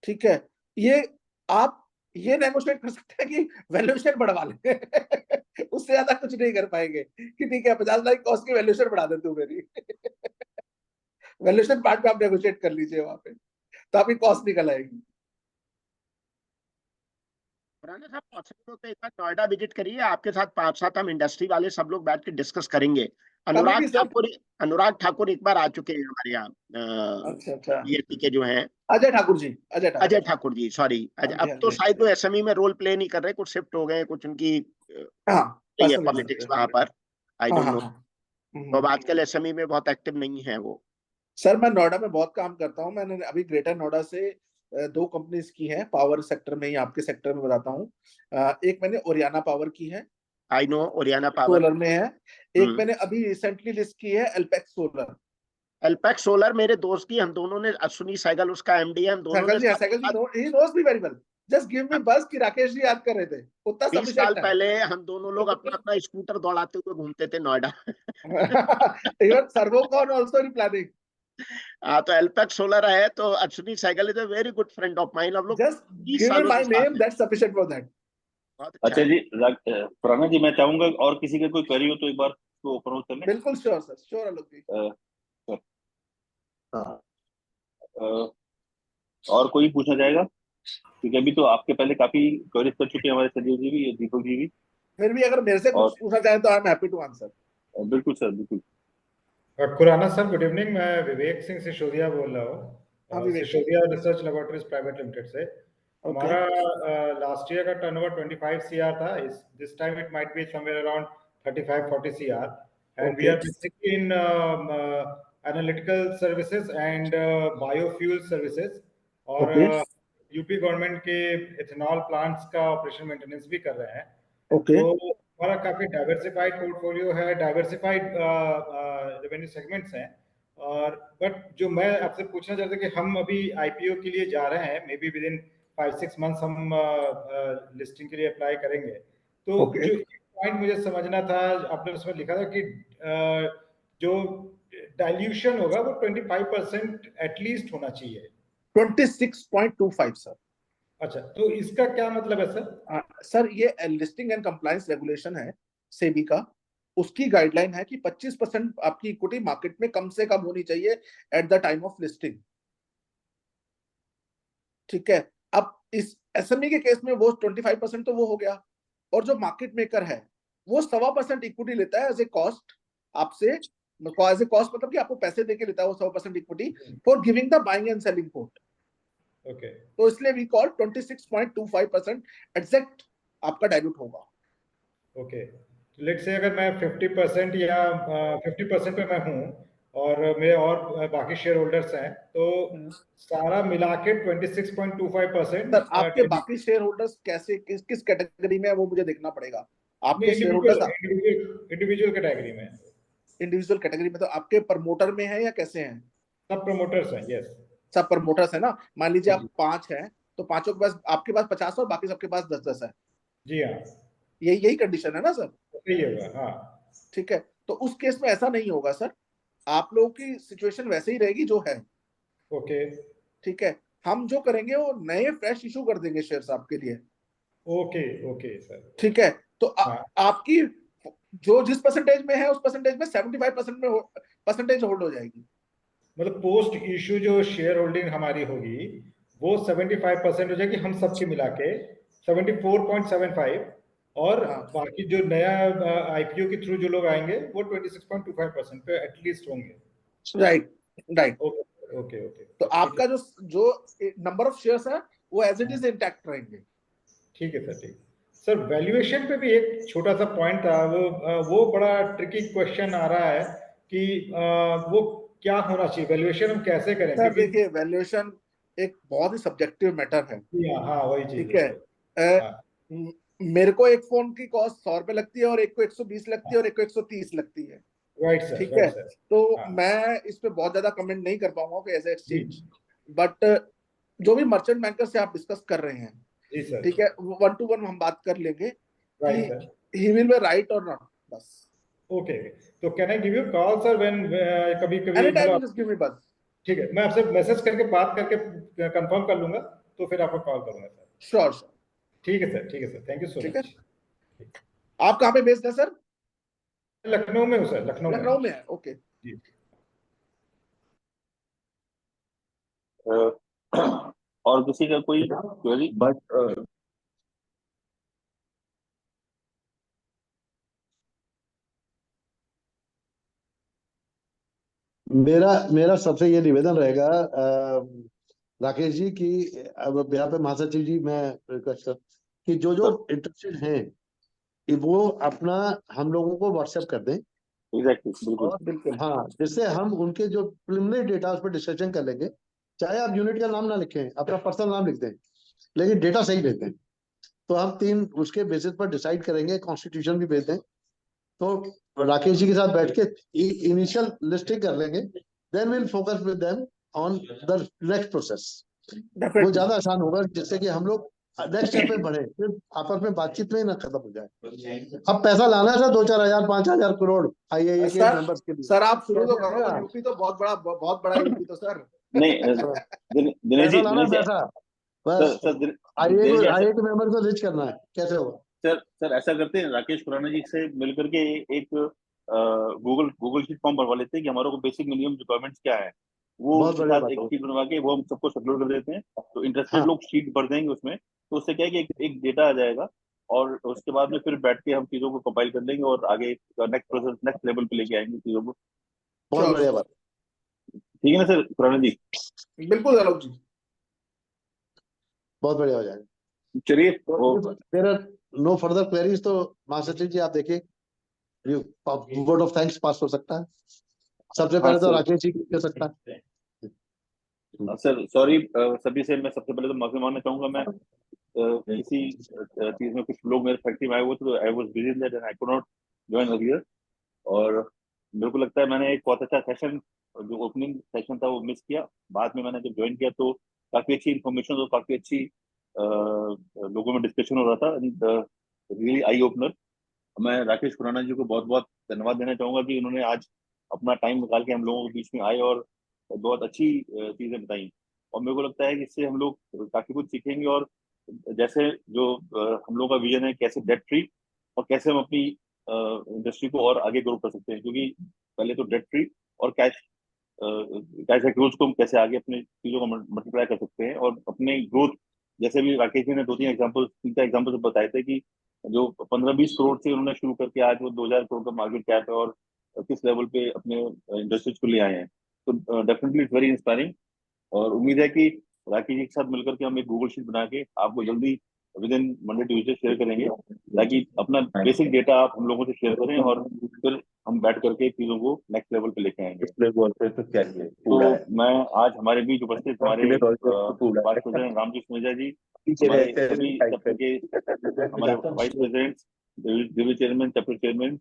ठीक है। ये आप ये नेगोशिएट कर सकते हैं कि वैल्यूएशन बढ़वा ले उससे ज्यादा कुछ नहीं कर पाएंगे कि ठीक है 50 लाख कॉस्ट की वैल्यूएशन बढ़ा देते हो मेरी वैल्यूएशन पार्ट में आप नेगोशिएट कर लीजिए वहां पे, तो आपकी कॉस्ट निकल आएगी। खुराना साहब पॉसिबल हो तो एक बार नोएडा विजिट करिए, आपके साथ 5-7 हम इंडस्ट्री वाले सब लोग बैठ के डिस्कस करेंगे। अनुराग ठाकुर एक बार आ चुके हैं हमारे यहाँ, अच्छा बीएससी के जो हैं अजय ठाकुर जी, अजय ठाकुर जी, सॉरी अब तो शायद वो एसएमई में रोल प्ले नहीं कर रहे, कुछ शिफ्ट हो गए, कुछ उनकी पॉलिटिक्स वहां पर, आई डोंट नो। तो अब आजकल एसएमई में बहुत एक्टिव नहीं है वो। सर मैं नोएडा में बहुत काम करता हूँ, मैंने अभी ग्रेटर नोएडा से 2 कंपनीज की हैं पावर सेक्टर में ही, आपके सेक्टर में बताता हूँ। एक मैंने ओरियाना पावर की है, I know Oriana power solar में है। एक मैंने अभी रिसेंटली लिस्ट की है एल्पेक्स सोलर। एल्पेक्स सोलर मेरे दोस्त की, हम दोनों ने, अश्विनी सहगल उसका एमडी है, हम दोनों ने he knows me very well. Just give me buzz कि राकेश जी याद कर रहे थे, उतना 20 साल पहले हम दोनों लोग अपना अपना स्कूटर दौड़ाते हुए घूमते थे Noida even Servocon also in planning. हाँ, तो एल्पेक्स सोलर है, तो Ashwini Sehgal is a very good friend of mine. हम लोग just give me my name, that's sufficient for that. अच्छा जी, खुराना जी मैं चाहूंगा और किसी का कोई क्वेरी हो तो एक बार तो अप्रोच कर लें। बिल्कुल श्योर सर, श्योर आलोक जी। और कोई पूछना चाहेगा? क्योंकि अभी तो आपके पहले काफी क्वेरीज कर चुके हैं हमारे संजीव जी भी, दीपक जी भी। फिर भी अगर मेरे से कुछ पूछना चाहें तो I am happy to answer. बिल्कुल सर, बिल्कुल। खुराना सर गुड इवनिंग, मैं विवेक सिंह सिसोदिया बोल रहा हूँ, Sisodia research laboratories private limited से। हमारा लास्ट ईयर का टर्नओवर 25 CR था. This time it might be somewhere around 35-40 CR, and we are basically in analytical services and biofuel services, और यूपी गवर्नमेंट के एथेनॉल प्लांट्स का ऑपरेशन मेंटेनेंस भी कर रहे हैं. तो हमारा काफी डाइवर्सिफाइड पोर्टफोलियो है, डाइवर्सिफाइड रेवेन्यू सेगमेंट्स हैं. और बट जो मैं आपसे पूछना चाहता कि हम अभी आईपीओ के लिए जा रहे हैं, may be with in 5-6 months हम लिस्टिंग के लिए अप्लाई करेंगे. तो जो पॉइंट मुझे समझना था, आपने उसमें लिखा था कि जो डाइल्यूशन होगा वो 25% एटलीस्ट होना चाहिए. 26.25 सर. अच्छा, तो इसका क्या मतलब है सर? सर ये लिस्टिंग एंड कंप्लायंस रेगुलेशन है सेबी का, उसकी गाइडलाइन है कि 25% आपकी इक्विटी मार्केट में कम से कम होनी चाहिए at the time of listing. ठीक है. अब इस एसएमई के केस में वो 25% तो वो हो गया, और जो मार्केट मेकर है वो 1.25% इक्विटी लेता है एज ए कॉस्ट आपसे. एज ए कॉस्ट मतलब कि आपको पैसे देके लेता है वो 100% equity for giving the buying and selling quote. Okay. तो इसलिए वी कॉल 26.25% एग्जैक्ट आपका डाइल्यूट होगा. ओके. लेट्स से अगर मैं 50% या 50% पे मैं हूँ और मेरे और बाकी शेयर होल्डर्स हैं, तो सारा मिला के 26.25%. सर आपके बाकी शेयर होल्डर्स कैसे किस कैटेगरी में है वो मुझे देखना पड़ेगा. आपके शेयर होल्डर्स इंडिविजुअल कैटेगरी में. इंडिविजुअल कैटेगरी में तो आपके प्रमोटर में है या कैसे हैं? सब प्रमोटर्स हैं. यस, सब प्रमोटर्स है ना. मान लीजिए आप 5 हैं तो पांचों के पास, आपके पास 50 और बाकी सबके पास 10-10 है. जी हाँ, यही कंडीशन है ना सर? सही होगा. हाँ, ठीक है. तो उस केस में ऐसा नहीं होगा सर, आप लोगों की सिचुएशन वैसे ही रहेगी जो है. ओके. ठीक है. हम जो करेंगे वो नए फ्रेश इशू कर देंगे शेयर्स आपके लिए. ओके. Okay sir. ठीक है. तो आपकी जो जिस परसेंटेज में है उस परसेंटेज में 75% में परसेंटेज होल्ड हो जाएगी. मतलब पोस्ट इशू जो शेयर होल्डिंग हमारी होगी वो 75% हो जाएगी, हम सबके मिला के 74.75, और बाकी जो नया आईपीओ के थ्रू जो लोग आएंगे वो 26.25% पे एटलीस्ट होंगे. राइट. ओके. ओके. तो आपका जो नंबर ऑफ शेयर्स है वो एज इट इज इंटैक्ट रहेंगे. ठीक है सर. ठीक सर, वैल्यूएशन पे भी एक छोटा सा पॉइंट था, वो बड़ा ट्रिकी क्वेश्चन आ रहा है कि वो क्या होना चाहिए, वैल्यूएशन हम कैसे करें? सर देखिए, वैल्यूएशन एक बहुत ही सब्जेक्टिव मैटर है. हाँ, वही चीज. ठीक है. मेरे को एक फोन की कॉस्ट 100 रुपए लगती है और एक को 120 लगती है और एक को 130 लगती है. Right sir. ठीक है. तो मैं इस पे बहुत ज्यादा कमेंट नहीं कर पाऊंगा कि एज एक्सचेंज, बट जो भी मर्चेंट बैंकर से आप डिस्कस कर रहे हैं, ठीक है, 1-to-1 हम बात कर लेंगे कि ही विल बी राइट और नॉट. बस. ओके. तो can I give you call sir when कभी जस्ट गिव मी बस. ठीक है, मैं आपसे मैसेज करके बात करके कंफर्म कर लूंगा, तो फिर आपको कॉल करूंगा सर. Sure sir. ठीक है सर. ठीक है sir. Thank you so much. आप कहाँ पे बेस्ड है सर? लखनऊ में हूँ सर. लखनऊ में है. ओके. जी. और किसी का कोई क्वेरी? बट मेरा सबसे ये निवेदन रहेगा राकेश जी की, अब यहाँ पे महासचिव जी मैं रिक्वेस्ट कर कि जो इंटरेस्टेड हैं वो अपना हम लोगों को व्हाट्सएप कर दें. एग्जैक्टली. बिल्कुल. हाँ, जिससे हम उनके जो प्रिलिमिनरी डेटा उस पर डिस्कशन कर लेंगे. चाहे आप यूनिट का नाम ना लिखें, अपना पर्सनल नाम लिख दें, लेकिन डेटा सही भेज दें. तो हम 3 उसके बेसिस पर डिसाइड करेंगे. कॉन्स्टिट्यूशन भी भेज दें. तो राकेश जी के साथ बैठ के इनिशियल लिस्टिंग कर लेंगे. Then will focus with them on the next process. वो ज्यादा आसान होगा, जिससे कि हम लोग नेक्स्ट स्टेप पे बढ़े, फिर आपस में बातचीत में ना खत्म हो जाए. अब पैसा लाना है सर 2-4 हजार 5,000 करोड़ आईएए के मेंबर्स के लिए. सर आप शुरू तो करो. यूपी तो बहुत बड़ा यूपी तो सर. नहीं दिनेश जी, पैसा बस आईएए के मेंबर को रिच करना है. कैसे होगा सर? ऐसा करते हैं, राकेश खुराना जी से मिलकर के एक गूगल शीट फॉर्म भरवा लेते हैं कि हमारे को बेसिक मिनिमम रिक्वायरमेंट्स क्या है. वो एक शीट बनवा के वो हम सबको अपलोड कर देते हैं. तो इंटरेस्टेड लोग शीट भर देंगे उसमें. तो उससे क्या है कि एक डेटा आ जाएगा, और उसके बाद में फिर बैठ के हम चीजों को कंपाइल कर लेंगे और आगे नेक्स्ट प्रोसेस नेक्स्ट लेवल पे लेके आएंगे चीजों को. बहुत बढ़िया बात. ठीक है ना सर खुराना जी? बिल्कुल आलोक जी. बहुत बढ़िया हो जाएगा। चलिए there are no further queries, तो महासचिव जी आप देखिए, वोट ऑफ थैंक्स पास हो सकता है। सबसे पहले तो सर। राकेश जी कर सकता है। सर सॉरी, सभी से मैं सबसे पहले तो माफी मांगना चाहूंगा। मैं किसी चीज में कुछ लोग मेरे फैक्ट्री में आए हुए थे, तो I was busy in that and I could not join earlier. और मेरे को लगता है मैंने एक बहुत अच्छा सेशन, जो ओपनिंग सेशन था, वो मिस किया। बाद में मैंने जब ज्वाइन किया तो काफी अच्छी इन्फॉर्मेशन और काफी अच्छी लोगों में डिस्कशन हो रहा था, रियली आई ओपनर। मैं राकेश खुराना जी को बहुत बहुत धन्यवाद देना चाहूंगा कि उन्होंने आज अपना टाइम निकाल के हम लोगों के बीच में आए और बहुत अच्छी चीजें बताई। और मेरे को लगता है कि इससे हम लोग काफी कुछ सीखेंगे। और जैसे जो हम लोगों का विजन है, कैसे डेट फ्री और कैसे हम अपनी इंडस्ट्री को और आगे ग्रो कर सकते हैं, क्योंकि पहले तो डेट फ्री और कैश एक्रोच को हम कैसे आगे अपने चीजों को मल्टीप्लाई कर सकते हैं और अपने ग्रोथ। जैसे भी राकेश जी ने 3 एग्जाम्पल बताए थे कि जो 15-20 करोड़ से उन्होंने शुरू करके आज वो 2000 करोड़ का मार्केट कैप है और किस लेवल पे अपने इंडस्ट्रीज को ले आए हैं। तो डेफिनेटली इट्स वेरी इंस्पायरिंग। और उम्मीद है कि राकेश जी के साथ मिलकर के हम एक गूगल शीट बना के आपको जल्दी with in Monday Tuesday share करेंगे, ताकि अपना बेसिक डेटा आप हम लोगों से शेयर करें और फिर हम बैठ करके चीजों को नेक्स्ट लेवल पे लेके आएंगे। तो मैं आज हमारे बीच उपस्थित हमारे वाइस प्रेसिडेंट रामजी सुनेजा जी, हमारे सभी चैप्टर के हमारे vice president, division chairman, chapter chairman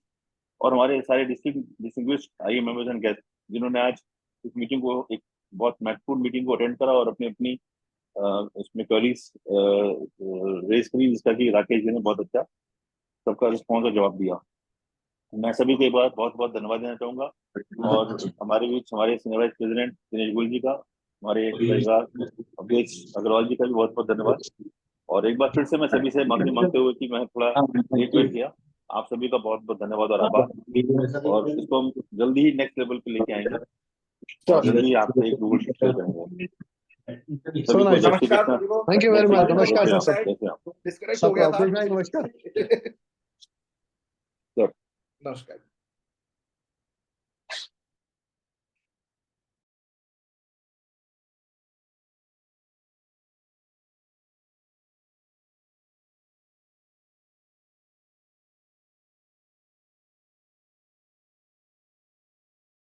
और हमारे सारे डिस्टिंग्विश्ड आईए मेंबर्स एंड गेस्ट, जिन्होंने आज इस मीटिंग को, एक बहुत महत्वपूर्ण मीटिंग को अटेंड करा और अपनी अपनी उसमें क्वेरीज रेज करी, जिसका कि राकेश जी ने बहुत अच्छा सबका रिस्पॉन्स और जवाब दिया। मैं सभी को एक बार बहुत बहुत धन्यवाद देना चाहूंगा। और हमारे बीच हमारे senior vice president Dinesh Goyal ji का, हमारे अवधेश अग्रवाल जी का भी बहुत बहुत धन्यवाद। और एक बार फिर से मैं सभी से माफी मांगते हुए कि मैं थोड़ा लेट वेट किया, आप सभी का बहुत बहुत धन्यवाद और आभार। और इसको हम जल्दी ही नेक्स्ट लेवल पे लेके आएंगे, जल्दी आपसे एक गूगल शीट शेयर करेंगे। Thank you very much. नमस्कार सर। डिस्कनेक्ट हो गया था। नमस्कार। नमस्कार।